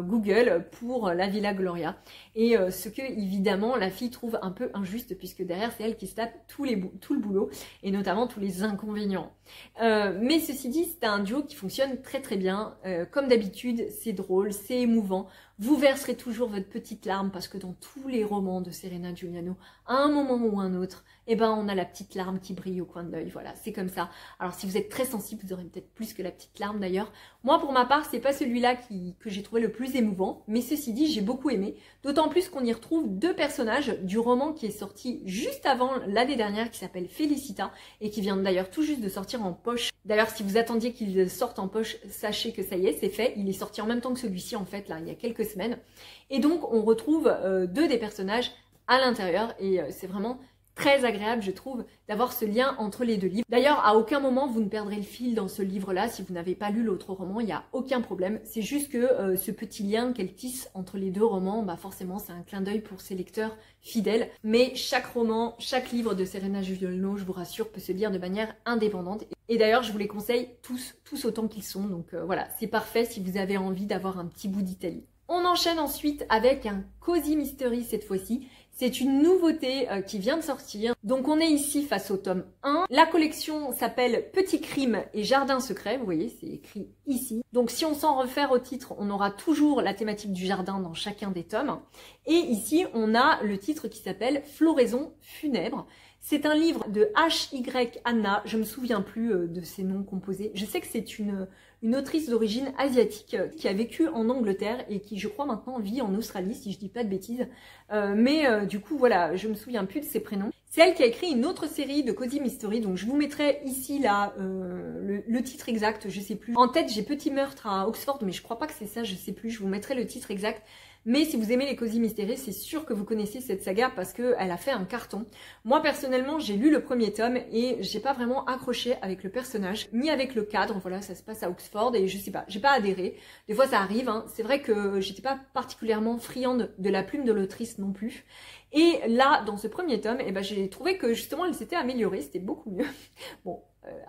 Google pour la Villa Gloria, et ce que évidemment la fille trouve un peu injuste puisque derrière c'est elle qui se tape tout le boulot et notamment tous les inconvénients. Mais ceci dit, c'est un duo qui fonctionne très bien, comme d'habitude c'est drôle, c'est émouvant, vous verserez toujours votre petite larme parce que dans tous les romans de Serena Giuliano, à un moment ou un autre, on a la petite larme qui brille au coin de l'œil, voilà, c'est comme ça. Alors si vous êtes très sensible, vous aurez peut-être plus que la petite larme d'ailleurs. Moi pour ma part, c'est pas celui-là que j'ai trouvé le plus émouvant, mais ceci dit, j'ai beaucoup aimé, d'autant plus qu'on y retrouve deux personnages du roman qui est sorti juste avant l'année dernière, qui s'appelle Felicita, et qui vient d'ailleurs tout juste de sortir en poche. D'ailleurs, si vous attendiez qu'il sorte en poche, sachez que ça y est, c'est fait, il est sorti en même temps que celui-ci en fait, là, il y a quelques semaine. Et donc, on retrouve deux des personnages à l'intérieur et c'est vraiment très agréable, je trouve, d'avoir ce lien entre les deux livres. D'ailleurs, à aucun moment vous ne perdrez le fil dans ce livre-là. Si vous n'avez pas lu l'autre roman, il n'y a aucun problème. C'est juste que ce petit lien qu'elle tisse entre les deux romans, bah forcément, c'est un clin d'œil pour ses lecteurs fidèles. Mais chaque roman, chaque livre de Serena Giuliano, je vous rassure, peut se lire de manière indépendante. Et d'ailleurs, je vous les conseille tous autant qu'ils sont. Donc voilà, c'est parfait si vous avez envie d'avoir un petit bout d'Italie. On enchaîne ensuite avec un Cozy Mystery cette fois-ci. C'est une nouveauté qui vient de sortir. Donc on est ici face au tome 1. La collection s'appelle Petits crimes et jardin secret. Vous voyez, c'est écrit ici. Donc si on s'en réfère au titre, on aura toujours la thématique du jardin dans chacun des tomes. Et ici, on a le titre qui s'appelle Floraison funèbre. C'est un livre de H.Y. Anna, je me souviens plus de ses noms composés. Je sais que c'est une autrice d'origine asiatique qui a vécu en Angleterre et qui, je crois, maintenant vit en Australie, si je dis pas de bêtises. Du coup, voilà, je me souviens plus de ses prénoms. C'est elle qui a écrit une autre série de Cozy Mystery, donc je vous mettrai ici là le titre exact, je sais plus. En tête, j'ai Petit meurtre à Oxford, mais je crois pas que c'est ça, je sais plus, je vous mettrai le titre exact. Mais si vous aimez les Cozy Mystery, c'est sûr que vous connaissez cette saga parce qu'elle a fait un carton. Moi, personnellement, j'ai lu le premier tome et j'ai pas vraiment accroché avec le personnage, ni avec le cadre. Voilà, ça se passe à Oxford et je sais pas, j'ai pas adhéré. Des fois, ça arrive, hein. C'est vrai que j'étais pas particulièrement friande de la plume de l'autrice non plus. Et là, dans ce premier tome, eh ben, j'ai trouvé que justement, elle s'était améliorée, c'était beaucoup mieux. Bon.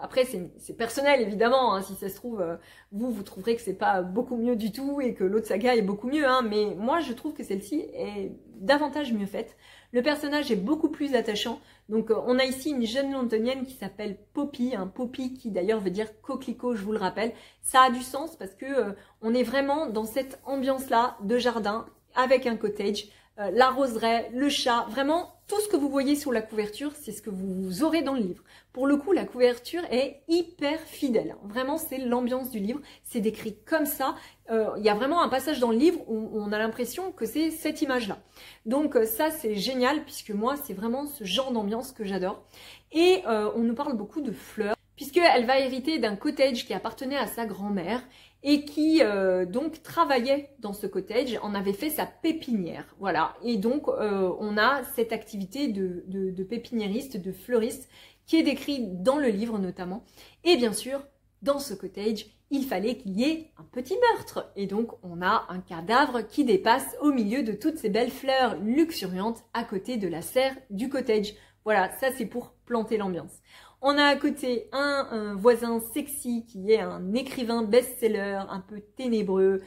Après, c'est personnel, évidemment, hein. Si ça se trouve, vous trouverez que c'est pas beaucoup mieux du tout et que l'autre saga est beaucoup mieux, hein. Mais moi, je trouve que celle-ci est davantage mieux faite. Le personnage est beaucoup plus attachant. Donc, on a ici une jeune londonienne qui s'appelle Poppy, Poppy qui d'ailleurs veut dire coquelicot, je vous le rappelle. Ça a du sens parce que on est vraiment dans cette ambiance-là de jardin avec un cottage. La roseraie, le chat, vraiment tout ce que vous voyez sur la couverture, c'est ce que vous aurez dans le livre. Pour le coup, la couverture est hyper fidèle. Vraiment, c'est l'ambiance du livre. C'est décrit comme ça. Il y a vraiment un passage dans le livre où on a l'impression que c'est cette image-là. Donc ça, c'est génial puisque moi, c'est vraiment ce genre d'ambiance que j'adore. Et on nous parle beaucoup de fleurs puisqu'elle va hériter d'un cottage qui appartenait à sa grand-mère et qui donc travaillait dans ce cottage, en avait fait sa pépinière, voilà. Et donc on a cette activité de pépiniériste, de fleuriste, qui est décrite dans le livre notamment. Et bien sûr, dans ce cottage, il fallait qu'il y ait un petit meurtre. Et donc on a un cadavre qui dépasse au milieu de toutes ces belles fleurs luxuriantes à côté de la serre du cottage. Voilà, ça c'est pour planter l'ambiance. On a à côté un voisin sexy qui est un écrivain best-seller, un peu ténébreux,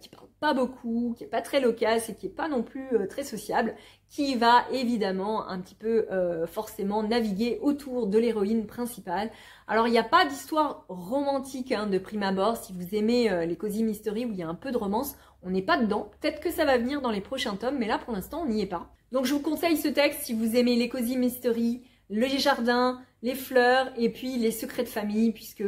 qui parle pas beaucoup, qui est pas très loquace et qui est pas non plus très sociable, qui va évidemment un petit peu forcément naviguer autour de l'héroïne principale. Alors il n'y a pas d'histoire romantique de prime abord. Si vous aimez les Cozy Mystery où il y a un peu de romance, on n'est pas dedans. Peut-être que ça va venir dans les prochains tomes, mais là pour l'instant on n'y est pas. Donc je vous conseille ce texte si vous aimez les Cozy Mystery, le jardin, les fleurs et puis les secrets de famille, puisque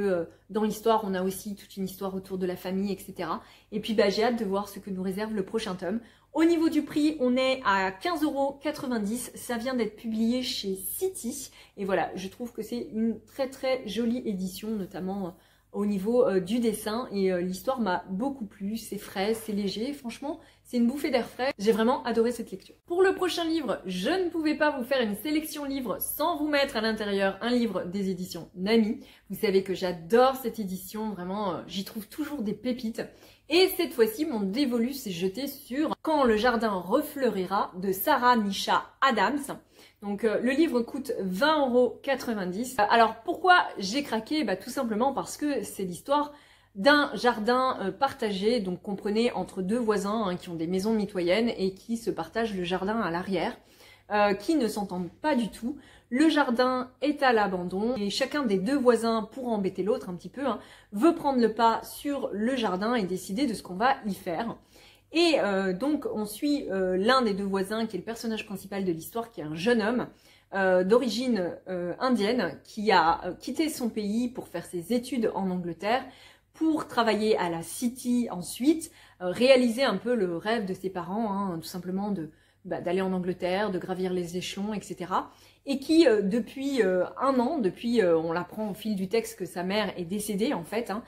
dans l'histoire, on a aussi toute une histoire autour de la famille, etc. Et puis, j'ai hâte de voir ce que nous réserve le prochain tome. Au niveau du prix, on est à 15,90 €. Ça vient d'être publié chez City. Et voilà, je trouve que c'est une très très jolie édition, notamment au niveau du dessin. Et l'histoire m'a beaucoup plu. C'est frais, c'est léger. Franchement, c'est une bouffée d'air frais. J'ai vraiment adoré cette lecture. Pour le prochain livre, je ne pouvais pas vous faire une sélection livre sans vous mettre à l'intérieur un livre des éditions Nami. Vous savez que j'adore cette édition. Vraiment, j'y trouve toujours des pépites. Et cette fois-ci, mon dévolu s'est jeté sur Quand le jardin refleurira de Sarah Nisha Adams. Donc le livre coûte 20,90 €. Alors pourquoi j'ai craqué? Tout simplement parce que c'est l'histoire d'un jardin partagé, donc comprenez entre deux voisins qui ont des maisons mitoyennes et qui se partagent le jardin à l'arrière, qui ne s'entendent pas du tout. Le jardin est à l'abandon et chacun des deux voisins, pour embêter l'autre un petit peu, veut prendre le pas sur le jardin et décider de ce qu'on va y faire. Et donc on suit l'un des deux voisins qui est le personnage principal de l'histoire, qui est un jeune homme d'origine indienne qui a quitté son pays pour faire ses études en Angleterre, pour travailler à la City ensuite, réaliser un peu le rêve de ses parents, tout simplement d'aller en Angleterre, de gravir les échelons, etc. et qui depuis un an, depuis on l'apprend au fil du texte que sa mère est décédée en fait, hein,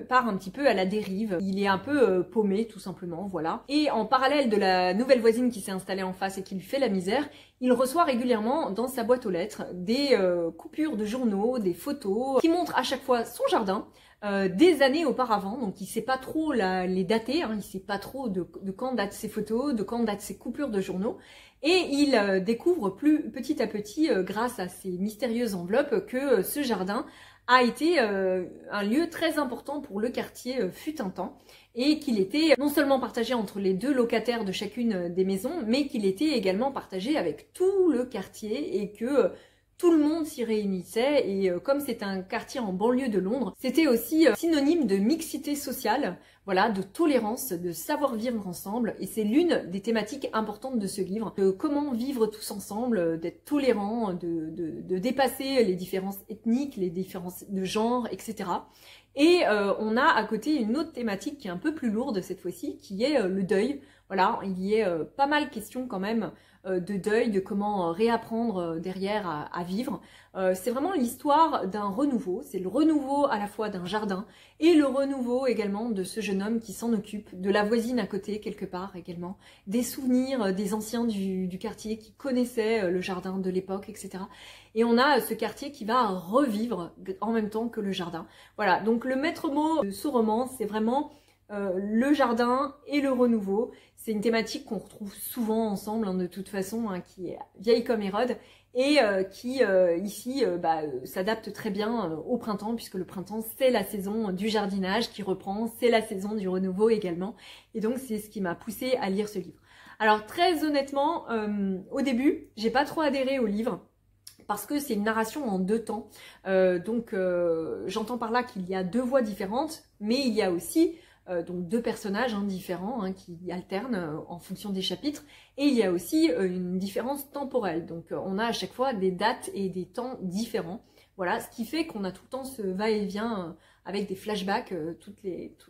part un petit peu à la dérive. Il est un peu paumé tout simplement, voilà. Et en parallèle de la nouvelle voisine qui s'est installée en face et qui lui fait la misère, il reçoit régulièrement dans sa boîte aux lettres des coupures de journaux, des photos qui montrent à chaque fois son jardin, des années auparavant, donc il sait pas trop les dater, hein, il sait pas trop de quand datent ces photos, de quand datent ces coupures de journaux, et il découvre petit à petit, grâce à ces mystérieuses enveloppes, que ce jardin a été un lieu très important pour le quartier fut un temps, et qu'il était non seulement partagé entre les deux locataires de chacune des maisons, mais qu'il était également partagé avec tout le quartier, et que tout le monde s'y réunissait, et comme c'est un quartier en banlieue de Londres, c'était aussi synonyme de mixité sociale, voilà, de tolérance, de savoir vivre ensemble, et c'est l'une des thématiques importantes de ce livre, de comment vivre tous ensemble, d'être tolérant, de dépasser les différences ethniques, les différences de genre, etc. Et on a à côté une autre thématique qui est un peu plus lourde cette fois-ci, qui est le deuil. Voilà, il y a pas mal question quand même de deuil, de comment réapprendre derrière à vivre. C'est vraiment l'histoire d'un renouveau, c'est le renouveau à la fois d'un jardin et le renouveau également de ce jeune homme qui s'en occupe, de la voisine à côté quelque part également, des souvenirs des anciens du quartier qui connaissaient le jardin de l'époque, etc. Et on a ce quartier qui va revivre en même temps que le jardin. Voilà, donc le maître mot de ce roman, c'est vraiment le jardin et le renouveau. C'est une thématique qu'on retrouve souvent ensemble, hein, de toute façon, hein, qui est vieille comme Hérode, et qui ici s'adapte très bien au printemps, puisque le printemps c'est la saison du jardinage qui reprend, c'est la saison du renouveau également, et donc c'est ce qui m'a poussée à lire ce livre. Alors très honnêtement, au début, j'ai pas trop adhéré au livre, parce que c'est une narration en deux temps, donc j'entends par là qu'il y a deux voix différentes, mais il y a aussi donc deux personnages différents qui alternent en fonction des chapitres, et il y a aussi une différence temporelle, donc on a à chaque fois des dates et des temps différents, voilà, ce qui fait qu'on a tout le temps ce va-et-vient avec des flashbacks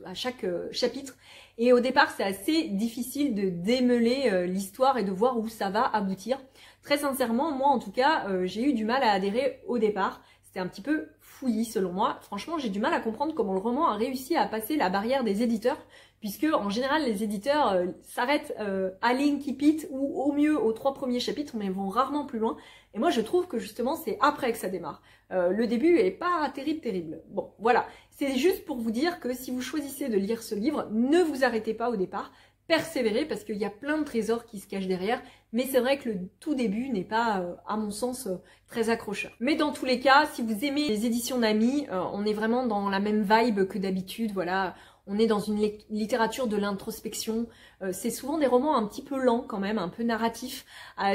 à chaque chapitre, et au départ c'est assez difficile de démêler l'histoire et de voir où ça va aboutir. Très sincèrement, moi en tout cas, j'ai eu du mal à adhérer au départ, c'était un petit peu fouillis selon moi. Franchement, j'ai du mal à comprendre comment le roman a réussi à passer la barrière des éditeurs, puisque en général les éditeurs s'arrêtent à l'Inkipit ou au mieux aux 3 premiers chapitres, mais vont rarement plus loin. Et moi je trouve que justement c'est après que ça démarre. Le début est pas terrible. Bon, voilà. C'est juste pour vous dire que si vous choisissez de lire ce livre, ne vous arrêtez pas au départ. Persévérer, parce qu'il y a plein de trésors qui se cachent derrière, mais c'est vrai que le tout début n'est pas, à mon sens, très accrocheur. Mais dans tous les cas, si vous aimez les éditions Nami, on est vraiment dans la même vibe que d'habitude, voilà. On est dans une littérature de l'introspection, c'est souvent des romans un petit peu lents quand même, un peu narratifs.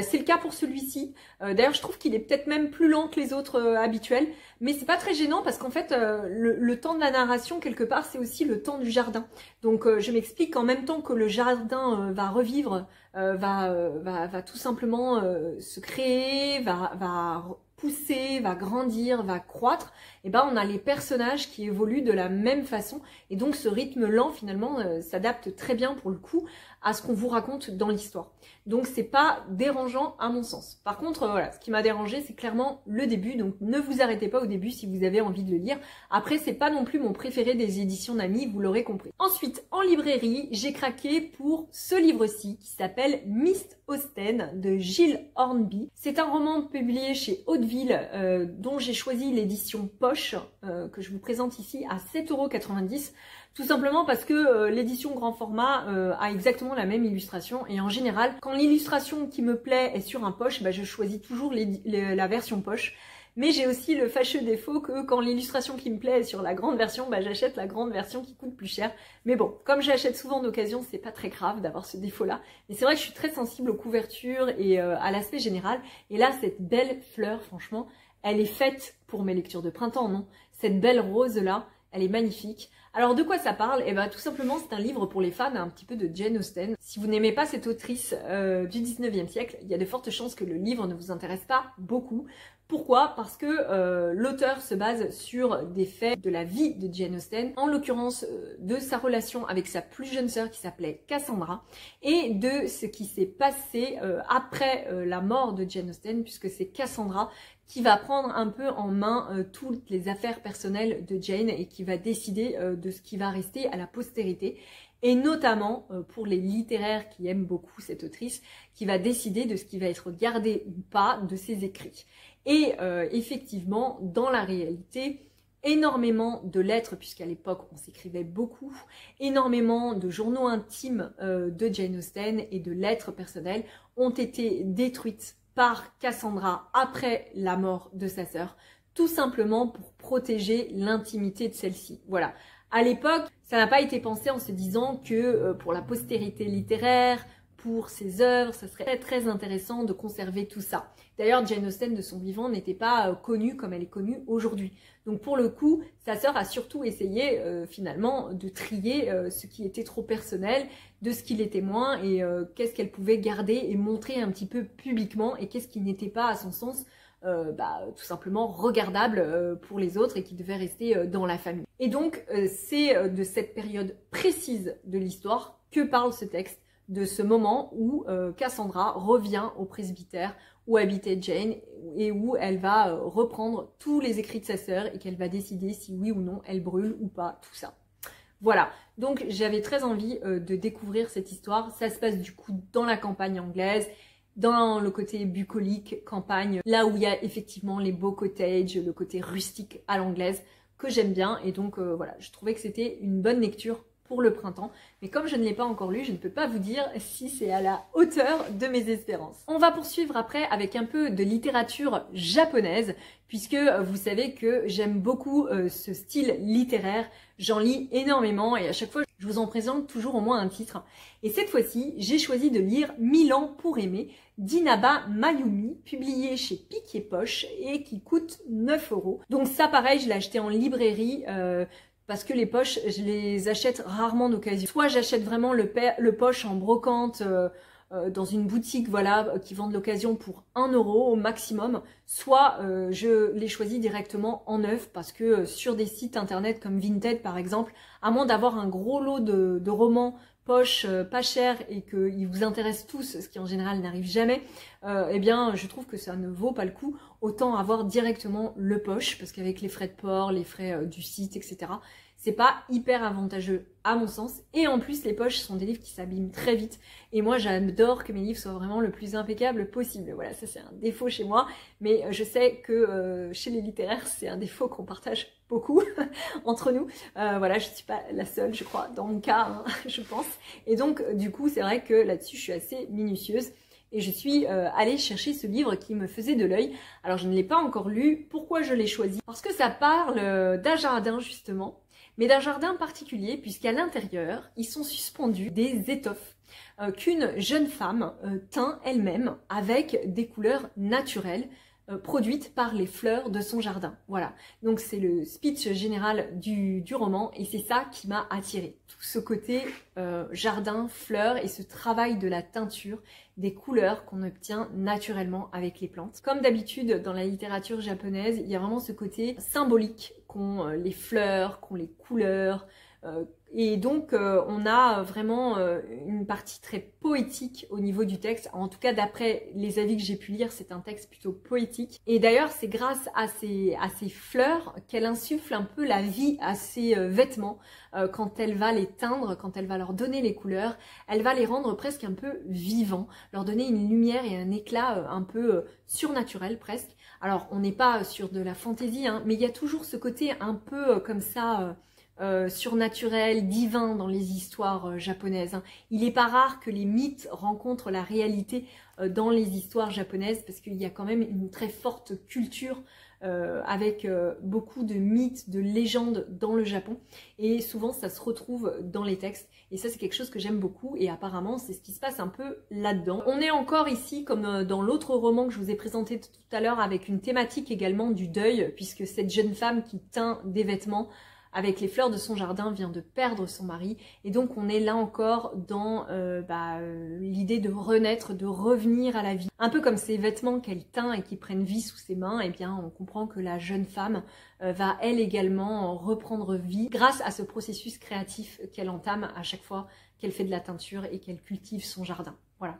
C'est le cas pour celui-ci. D'ailleurs, je trouve qu'il est peut-être même plus lent que les autres habituels, mais c'est pas très gênant parce qu'en fait, le temps de la narration, quelque part, c'est aussi le temps du jardin. Donc, je m'explique qu'en même temps que le jardin va revivre, va tout simplement se créer, va pousser, va grandir, va croître, et ben on a les personnages qui évoluent de la même façon, et donc ce rythme lent finalement s'adapte très bien pour le coup à ce qu'on vous raconte dans l'histoire. Donc c'est pas dérangeant à mon sens. Par contre voilà, ce qui m'a dérangé c'est clairement le début, donc ne vous arrêtez pas au début si vous avez envie de le lire. Après c'est pas non plus mon préféré des éditions Nami, vous l'aurez compris. Ensuite en librairie, j'ai craqué pour ce livre-ci qui s'appelle Miss Austen de Giles Hornby. C'est un roman publié chez Hauteville dont j'ai choisi l'édition poche que je vous présente ici à 7,90 €. Tout simplement parce que l'édition grand format a exactement la même illustration, et en général, quand l'illustration qui me plaît est sur un poche, bah, je choisis toujours la version poche. Mais j'ai aussi le fâcheux défaut que quand l'illustration qui me plaît est sur la grande version, bah, j'achète la grande version qui coûte plus cher. Mais bon, comme j'achète souvent d'occasion, c'est pas très grave d'avoir ce défaut-là. Mais c'est vrai que je suis très sensible aux couvertures et à l'aspect général. Et là, cette belle fleur, franchement, elle est faite pour mes lectures de printemps, non? Cette belle rose-là, elle est magnifique. Alors de quoi ça parle? Eh ben tout simplement c'est un livre pour les fans un petit peu de Jane Austen. Si vous n'aimez pas cette autrice du 19e siècle, il y a de fortes chances que le livre ne vous intéresse pas beaucoup. Pourquoi? Parce que l'auteur se base sur des faits de la vie de Jane Austen, en l'occurrence de sa relation avec sa plus jeune sœur qui s'appelait Cassandra, et de ce qui s'est passé après la mort de Jane Austen, puisque c'est Cassandra qui va prendre un peu en main toutes les affaires personnelles de Jane et qui va décider de ce qui va rester à la postérité. Et notamment pour les littéraires qui aiment beaucoup cette autrice, qui va décider de ce qui va être gardé ou pas de ses écrits. Et effectivement, dans la réalité, énormément de lettres, puisqu'à l'époque on s'écrivait beaucoup, énormément de journaux intimes de Jane Austen et de lettres personnelles ont été détruites par Cassandra après la mort de sa sœur, tout simplement pour protéger l'intimité de celle-ci. Voilà. À l'époque, ça n'a pas été pensé en se disant que pour la postérité littéraire, pour ses œuvres, ça serait très très intéressant de conserver tout ça. D'ailleurs, Jane Austen de son vivant n'était pas connue comme elle est connue aujourd'hui. Donc pour le coup, sa sœur a surtout essayé finalement de trier ce qui était trop personnel, de ce qui l'était moins, et qu'est-ce qu'elle pouvait garder et montrer un petit peu publiquement, et qu'est-ce qui n'était pas à son sens tout simplement regardable pour les autres et qui devait rester dans la famille. Et donc c'est de cette période précise de l'histoire que parle ce texte, de ce moment où Cassandra revient au presbytère où habitait Jane et où elle va reprendre tous les écrits de sa sœur et qu'elle va décider si oui ou non elle brûle ou pas tout ça. Voilà, donc j'avais très envie de découvrir cette histoire. Ça se passe du coup dans la campagne anglaise, dans le côté bucolique, campagne, là où il y a effectivement les beaux cottages, le côté rustique à l'anglaise que j'aime bien. Et donc voilà, je trouvais que c'était une bonne lecture pour le printemps. Mais comme je ne l'ai pas encore lu, je ne peux pas vous dire si c'est à la hauteur de mes espérances. On va poursuivre après avec un peu de littérature japonaise, puisque vous savez que j'aime beaucoup ce style littéraire. J'en lis énormément et à chaque fois, je vous en présente toujours au moins un titre. Et cette fois-ci, j'ai choisi de lire 1000 ans pour aimer d'Inaba Mayumi, publié chez Pic et Poche et qui coûte 9 €. Donc ça, pareil, je l'ai acheté en librairie parce que les poches, je les achète rarement d'occasion. Soit j'achète vraiment le poche en brocante dans une boutique voilà, qui vend de l'occasion pour 1 € au maximum, soit je les choisis directement en neuf parce que sur des sites internet comme Vinted par exemple, à moins d'avoir un gros lot de romans poche pas cher et qu'ils vous intéressent tous, ce qui en général n'arrive jamais, eh bien je trouve que ça ne vaut pas le coup. Autant avoir directement le poche, parce qu'avec les frais de port, les frais du site, etc., c'est pas hyper avantageux à mon sens. Et en plus, les poches sont des livres qui s'abîment très vite. Et moi, j'adore que mes livres soient vraiment le plus impeccable possible. Voilà, ça c'est un défaut chez moi. Mais je sais que chez les littéraires, c'est un défaut qu'on partage beaucoup entre nous. Voilà, je suis pas la seule, je crois, dans mon cas, hein, je pense. Et donc, du coup, c'est vrai que là-dessus, je suis assez minutieuse. Et je suis allée chercher ce livre qui me faisait de l'œil. Alors, je ne l'ai pas encore lu. Pourquoi je l'ai choisi? Parce que ça parle d'un jardin, justement. Mais d'un jardin particulier, puisqu'à l'intérieur, ils sont suspendus des étoffes qu'une jeune femme teint elle-même avec des couleurs naturelles produites par les fleurs de son jardin. Voilà, donc c'est le speech général du roman et c'est ça qui m'a attirée. Tout ce côté jardin, fleurs et ce travail de la teinture, des couleurs qu'on obtient naturellement avec les plantes. Comme d'habitude dans la littérature japonaise, il y a vraiment ce côté symbolique qu'ont les fleurs, qu'ont les couleurs, et donc on a vraiment une partie très poétique au niveau du texte. En tout cas d'après les avis que j'ai pu lire, c'est un texte plutôt poétique. Et d'ailleurs c'est grâce à ces fleurs qu'elle insuffle un peu la vie à ses vêtements. Quand elle va les teindre, quand elle va leur donner les couleurs, elle va les rendre presque un peu vivants, leur donner une lumière et un éclat un peu surnaturel presque. Alors on n'est pas sur de la fantaisie, hein, mais il y a toujours ce côté un peu comme ça... surnaturel, divin dans les histoires japonaises. Hein. Il n'est pas rare que les mythes rencontrent la réalité dans les histoires japonaises parce qu'il y a quand même une très forte culture avec beaucoup de mythes, de légendes dans le Japon et souvent ça se retrouve dans les textes et ça c'est quelque chose que j'aime beaucoup et apparemment c'est ce qui se passe un peu là-dedans. On est encore ici comme dans l'autre roman que je vous ai présenté tout à l'heure avec une thématique également du deuil puisque cette jeune femme qui teint des vêtements avec les fleurs de son jardin, vient de perdre son mari. Et donc on est là encore dans l'idée de renaître, de revenir à la vie. Un peu comme ces vêtements qu'elle teint et qui prennent vie sous ses mains, et bien on comprend que la jeune femme va elle également reprendre vie grâce à ce processus créatif qu'elle entame à chaque fois qu'elle fait de la teinture et qu'elle cultive son jardin. Voilà.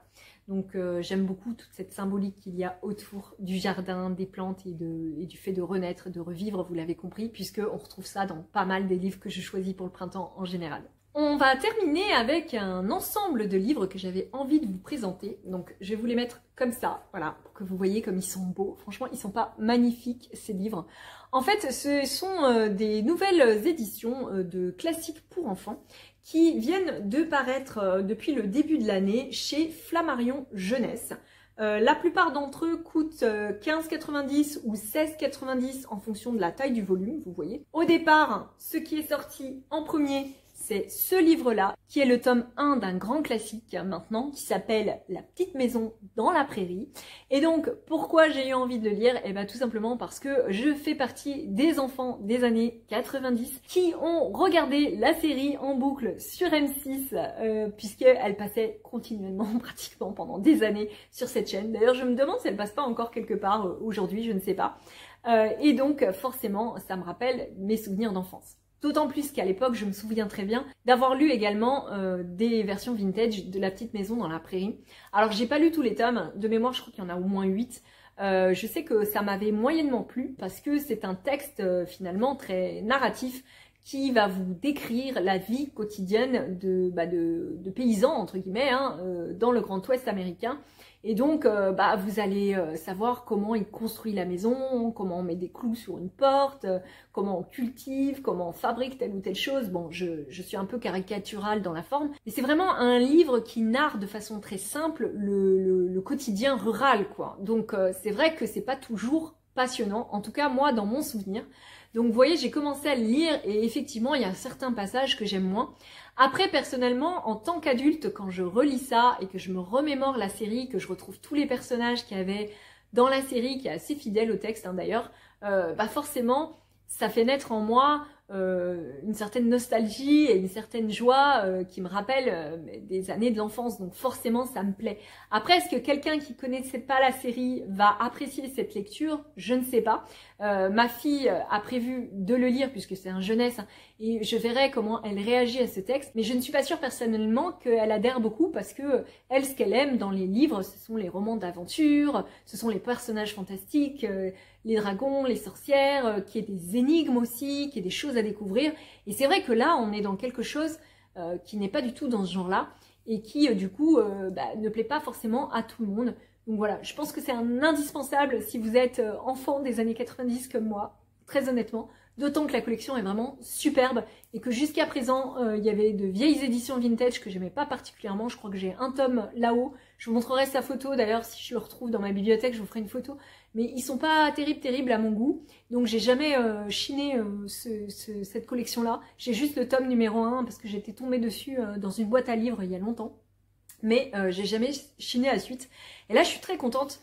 Donc j'aime beaucoup toute cette symbolique qu'il y a autour du jardin, des plantes et du fait de renaître, de revivre, vous l'avez compris, puisqu'on retrouve ça dans pas mal des livres que je choisis pour le printemps en général. On va terminer avec un ensemble de livres que j'avais envie de vous présenter. Donc je vais vous les mettre comme ça, voilà, pour que vous voyez comme ils sont beaux. Franchement, ils sont pas magnifiques ces livres. En fait, ce sont des nouvelles éditions de classiques pour enfants qui viennent de paraître depuis le début de l'année chez Flammarion Jeunesse. La plupart d'entre eux coûtent 15,90 ou 16,90 en fonction de la taille du volume, vous voyez. Au départ, ce qui est sorti en premier, c'est ce livre-là, qui est le tome 1 d'un grand classique maintenant, qui s'appelle La petite maison dans la prairie. Et donc, pourquoi j'ai eu envie de le lire? Eh bien, tout simplement parce que je fais partie des enfants des années 90 qui ont regardé la série en boucle sur M6, puisqu'elle passait continuellement, pratiquement pendant des années sur cette chaîne. D'ailleurs, je me demande si elle passe pas encore quelque part aujourd'hui, je ne sais pas. Et donc, forcément, ça me rappelle mes souvenirs d'enfance. D'autant plus qu'à l'époque, je me souviens très bien d'avoir lu également des versions vintage de La petite maison dans la prairie. Alors, j'ai pas lu tous les tomes, de mémoire, je crois qu'il y en a au moins 8. Je sais que ça m'avait moyennement plu parce que c'est un texte finalement très narratif qui va vous décrire la vie quotidienne de paysans, entre guillemets, hein, dans le Grand Ouest américain. Et donc, vous allez savoir comment il construit la maison, comment on met des clous sur une porte, comment on cultive, comment on fabrique telle ou telle chose. Bon, je suis un peu caricaturale dans la forme, mais c'est vraiment un livre qui narre de façon très simple le quotidien rural, quoi. Donc, c'est vrai que c'est pas toujours passionnant, en tout cas moi dans mon souvenir. Donc vous voyez, j'ai commencé à le lire et effectivement il y a certains passages que j'aime moins. Après personnellement, en tant qu'adulte, quand je relis ça et que je me remémore la série, que je retrouve tous les personnages qu'il y avait dans la série, qui est assez fidèle au texte hein, d'ailleurs, forcément ça fait naître en moi une certaine nostalgie et une certaine joie qui me rappelle des années de l'enfance, donc forcément ça me plaît. Après, est-ce que quelqu'un qui connaissait pas la série va apprécier cette lecture? Je ne sais pas. Ma fille a prévu de le lire puisque c'est un jeunesse hein, et je verrai comment elle réagit à ce texte, mais je ne suis pas sûre personnellement qu'elle adhère beaucoup parce que elle, ce qu'elle aime dans les livres, ce sont les romans d'aventure, ce sont les personnages fantastiques, les dragons, les sorcières, qui est des énigmes aussi, qui est des choses à découvrir. Et c'est vrai que là, on est dans quelque chose qui n'est pas du tout dans ce genre-là et qui, du coup, ne plaît pas forcément à tout le monde. Donc voilà, je pense que c'est un indispensable si vous êtes enfant des années 90 comme moi, très honnêtement. D'autant que la collection est vraiment superbe et que jusqu'à présent, il y avait de vieilles éditions vintage que j'aimais pas particulièrement. Je crois que j'ai un tome là-haut. Je vous montrerai sa photo. D'ailleurs, si je le retrouve dans ma bibliothèque, je vous ferai une photo. Mais ils sont pas terribles à mon goût. Donc j'ai jamais chiné cette collection-là. J'ai juste le tome numéro 1 parce que j'étais tombée dessus dans une boîte à livres il y a longtemps. Mais j'ai jamais chiné la suite. Et là, je suis très contente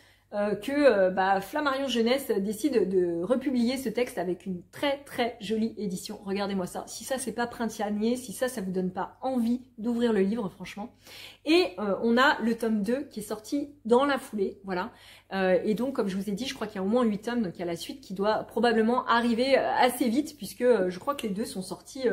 que Flammarion Jeunesse décide de republier ce texte avec une très jolie édition. Regardez-moi ça. Si ça c'est pas printanier, si ça vous donne pas envie d'ouvrir le livre, franchement. Et on a le tome 2 qui est sorti dans la foulée, voilà. Et donc comme je vous ai dit, je crois qu'il y a au moins 8 tomes, donc il y a la suite qui doit probablement arriver assez vite puisque je crois que les deux sont sortis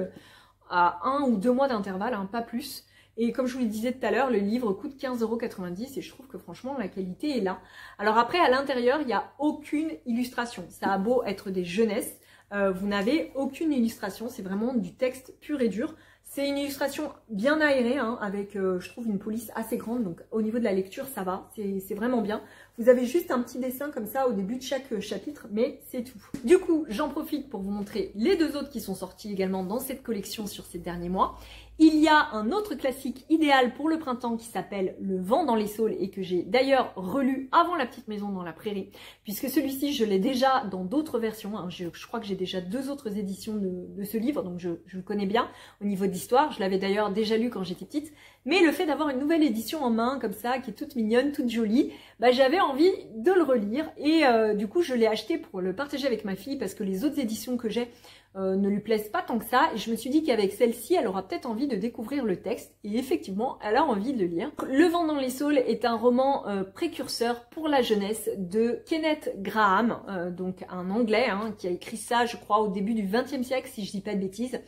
à 1 ou 2 mois d'intervalle, hein, pas plus. Et comme je vous le disais tout à l'heure, le livre coûte 15,90 € et je trouve que franchement la qualité est là. Alors après à l'intérieur, il n'y a aucune illustration. Ça a beau être des jeunesses, vous n'avez aucune illustration, c'est vraiment du texte pur et dur. C'est une illustration bien aérée, hein, avec je trouve une police assez grande, donc au niveau de la lecture ça va, c'est vraiment bien. Vous avez juste un petit dessin comme ça au début de chaque chapitre, mais c'est tout. Du coup, j'en profite pour vous montrer les deux autres qui sont sortis également dans cette collection sur ces derniers mois. Il y a un autre classique idéal pour le printemps qui s'appelle Le vent dans les saules et que j'ai d'ailleurs relu avant La petite maison dans la prairie, puisque celui-ci je l'ai déjà dans d'autres versions, hein. Je crois que j'ai déjà 2 autres éditions de ce livre, donc je le connais bien au niveau d'histoire. Je l'avais d'ailleurs déjà lu quand j'étais petite, Mais le fait d'avoir une nouvelle édition en main, comme ça, qui est toute mignonne, toute jolie, bah, j'avais envie de le relire. Et du coup, je l'ai acheté pour le partager avec ma fille, parce que les autres éditions que j'ai ne lui plaisent pas tant que ça. Et je me suis dit qu'avec celle-ci, elle aura peut-être envie de découvrir le texte. Et effectivement, elle a envie de le lire. Le vent dans les saules est un roman précurseur pour la jeunesse de Kenneth Grahame, donc un Anglais hein, qui a écrit ça, je crois, au début du XXe siècle, si je dis pas de bêtises.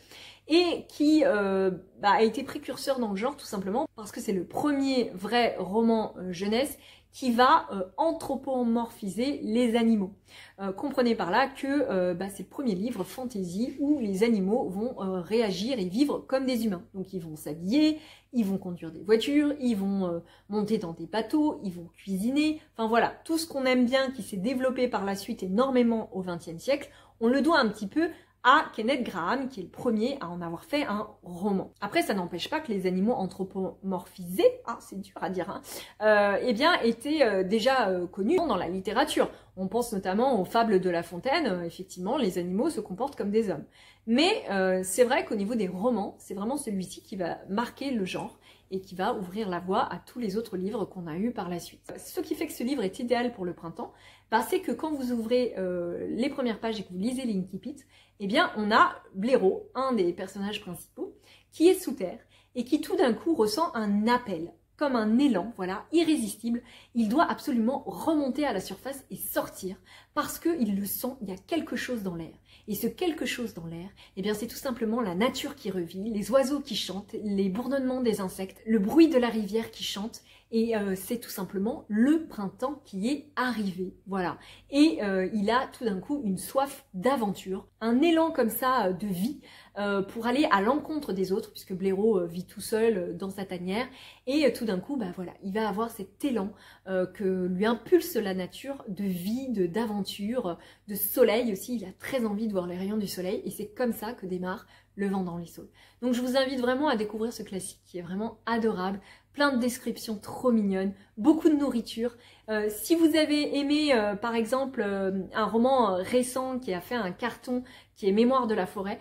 Et qui a été précurseur dans le genre tout simplement parce que c'est le premier vrai roman jeunesse qui va anthropomorphiser les animaux. Comprenez par là que c'est le premier livre fantasy où les animaux vont réagir et vivre comme des humains. Donc ils vont s'habiller, ils vont conduire des voitures, ils vont monter dans des bateaux, ils vont cuisiner. Enfin voilà, tout ce qu'on aime bien qui s'est développé par la suite énormément au XXe siècle, on le doit un petit peu à Kenneth Grahame, qui est le premier à en avoir fait un roman. Après, ça n'empêche pas que les animaux anthropomorphisés, c'est dur à dire, étaient déjà connus dans la littérature. On pense notamment aux fables de La Fontaine, effectivement, les animaux se comportent comme des hommes. Mais c'est vrai qu'au niveau des romans, c'est vraiment celui-ci qui va marquer le genre et qui va ouvrir la voie à tous les autres livres qu'on a eus par la suite. Ce qui fait que ce livre est idéal pour le printemps, c'est que quand vous ouvrez les premières pages et que vous lisez l'Incipit, eh bien, on a Blaireau, un des personnages principaux, qui est sous terre et qui tout d'un coup ressent un appel, comme un élan, voilà, irrésistible. Il doit absolument remonter à la surface et sortir parce qu'il le sent, il y a quelque chose dans l'air. Et ce quelque chose dans l'air, eh bien, c'est tout simplement la nature qui revit, les oiseaux qui chantent, les bourdonnements des insectes, le bruit de la rivière qui chante. Et c'est tout simplement le printemps qui est arrivé, voilà. Et il a tout d'un coup une soif d'aventure, un élan comme ça de vie pour aller à l'encontre des autres, puisque Blaireau vit tout seul dans sa tanière. Et tout d'un coup, voilà, il va avoir cet élan que lui impulse la nature de vie, d'aventure, de soleil aussi. Il a très envie de voir les rayons du soleil et c'est comme ça que démarre Le vent dans les saules. Donc je vous invite vraiment à découvrir ce classique qui est vraiment adorable. Plein de descriptions trop mignonnes, beaucoup de nourriture. Si vous avez aimé, par exemple, un roman récent qui a fait un carton, qui est Mémoire de la forêt,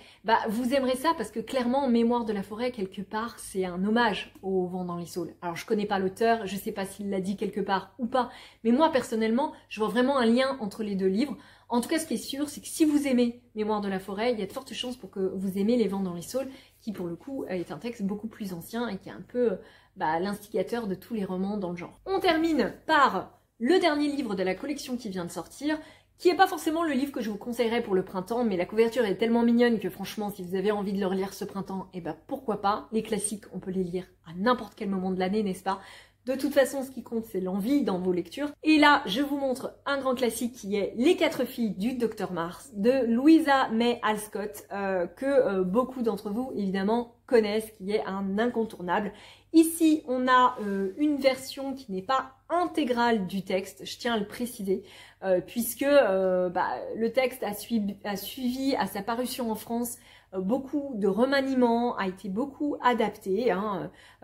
vous aimerez ça parce que clairement, Mémoire de la forêt, quelque part, c'est un hommage au vent dans les saules. Alors, je connais pas l'auteur, je sais pas s'il l'a dit quelque part ou pas, mais moi, personnellement, je vois vraiment un lien entre les deux livres. En tout cas, ce qui est sûr, c'est que si vous aimez Mémoire de la forêt, il y a de fortes chances pour que vous aimez Les vents dans les saules, qui pour le coup est un texte beaucoup plus ancien et qui est un peu l'instigateur de tous les romans dans le genre. On termine par le dernier livre de la collection qui vient de sortir, qui n'est pas forcément le livre que je vous conseillerais pour le printemps, mais la couverture est tellement mignonne que franchement, si vous avez envie de le relire ce printemps, pourquoi pas. Les classiques, on peut les lire à n'importe quel moment de l'année, n'est-ce pas? De toute façon, ce qui compte, c'est l'envie dans vos lectures. Et là, je vous montre un grand classique qui est Les 4 filles du Dr Mars de Louisa May Alcott, que beaucoup d'entre vous, évidemment, connaissent, qui est un incontournable. Ici, on a une version qui n'est pas intégrale du texte, je tiens à le préciser, puisque le texte a suivi à sa parution en France beaucoup de remaniements, a été beaucoup adapté,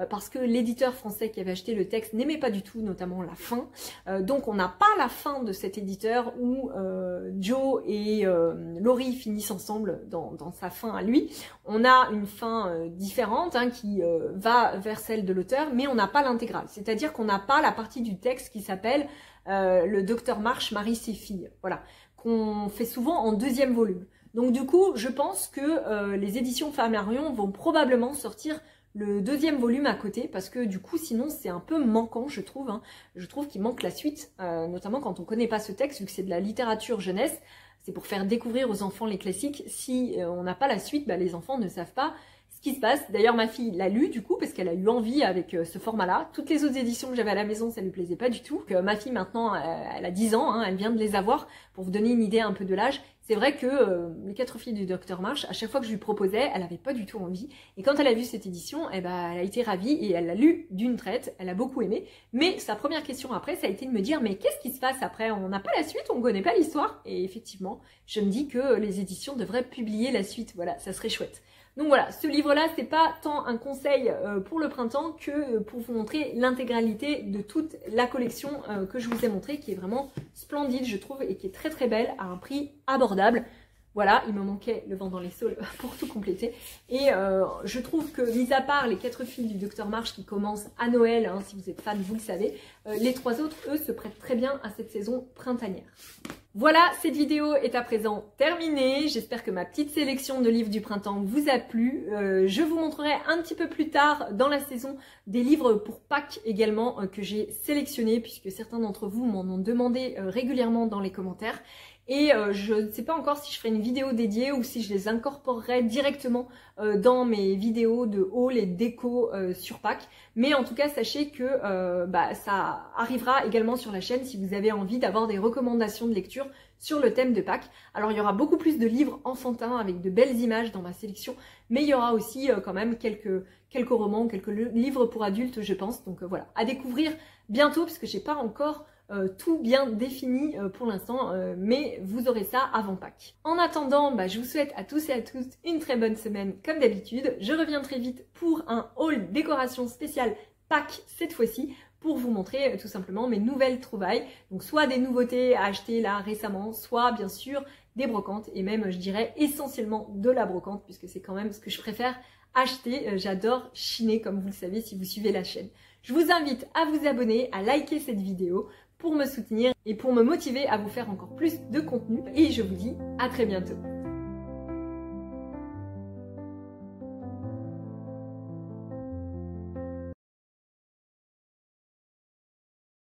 parce que l'éditeur français qui avait acheté le texte n'aimait pas du tout, notamment la fin. Donc on n'a pas la fin de cet éditeur où Joe et Laurie finissent ensemble dans sa fin à lui. On a une fin différente qui va vers celle de l'auteur, mais on n'a pas l'intégrale. C'est-à-dire qu'on n'a pas la partie du texte qui s'appelle le Docteur Marsh marie ses filles, voilà, qu'on fait souvent en 2e volume. Donc du coup, je pense que les éditions Flammarion vont probablement sortir le 2e volume à côté, parce que du coup, sinon, c'est un peu manquant, je trouve. Je trouve qu'il manque la suite, notamment quand on ne connaît pas ce texte, vu que c'est de la littérature jeunesse. C'est pour faire découvrir aux enfants les classiques. Si on n'a pas la suite, les enfants ne savent pas ce qui se passe. D'ailleurs, ma fille l'a lu du coup, parce qu'elle a eu envie avec ce format-là. Toutes les autres éditions que j'avais à la maison, ça lui plaisait pas du tout. Ma fille maintenant, elle a 10 ans, elle vient de les avoir, pour vous donner une idée un peu de l'âge. C'est vrai que Les 4 filles du Dr Marsh, à chaque fois que je lui proposais, elle avait pas du tout envie. Et quand elle a vu cette édition, elle a été ravie et elle l'a lu d'une traite. Elle a beaucoup aimé. Mais sa première question après, ça a été de me dire, mais qu'est-ce qui se passe après? On n'a pas la suite, on connaît pas l'histoire. Et effectivement, je me dis que les éditions devraient publier la suite. Voilà, ça serait chouette. Donc voilà, ce livre-là, c'est pas tant un conseil pour le printemps que pour vous montrer l'intégralité de toute la collection que je vous ai montrée, qui est vraiment splendide, je trouve, et qui est très très belle, à un prix abordable. Voilà, il me manquait le vent dans les saules pour tout compléter. Et je trouve que, mis à part les 4 films du Dr March qui commencent à Noël, hein, si vous êtes fan, vous le savez, les 3 autres, eux, se prêtent très bien à cette saison printanière. Voilà, cette vidéo est à présent terminée. J'espère que ma petite sélection de livres du printemps vous a plu. Je vous montrerai un petit peu plus tard dans la saison des livres pour Pâques également que j'ai sélectionnés, puisque certains d'entre vous m'en ont demandé régulièrement dans les commentaires. Et je ne sais pas encore si je ferai une vidéo dédiée ou si je les incorporerai directement dans mes vidéos de haul et déco sur Pâques. Mais en tout cas, sachez que ça arrivera également sur la chaîne si vous avez envie d'avoir des recommandations de lecture sur le thème de Pâques. Alors il y aura beaucoup plus de livres enfantins avec de belles images dans ma sélection, mais il y aura aussi quand même quelques romans, quelques livres pour adultes, je pense. Donc voilà, à découvrir bientôt, parce que j'ai pas encore tout bien défini pour l'instant, mais vous aurez ça avant Pâques. En attendant, je vous souhaite à tous et à toutes une très bonne semaine comme d'habitude. Je reviens très vite pour un haul décoration spéciale Pâques cette fois-ci, pour vous montrer tout simplement mes nouvelles trouvailles. Donc soit des nouveautés à acheter là récemment, soit bien sûr des brocantes, et même je dirais essentiellement de la brocante, puisque c'est quand même ce que je préfère acheter. J'adore chiner, comme vous le savez si vous suivez la chaîne. Je vous invite à vous abonner, à liker cette vidéo pour me soutenir et pour me motiver à vous faire encore plus de contenu. Et je vous dis à très bientôt.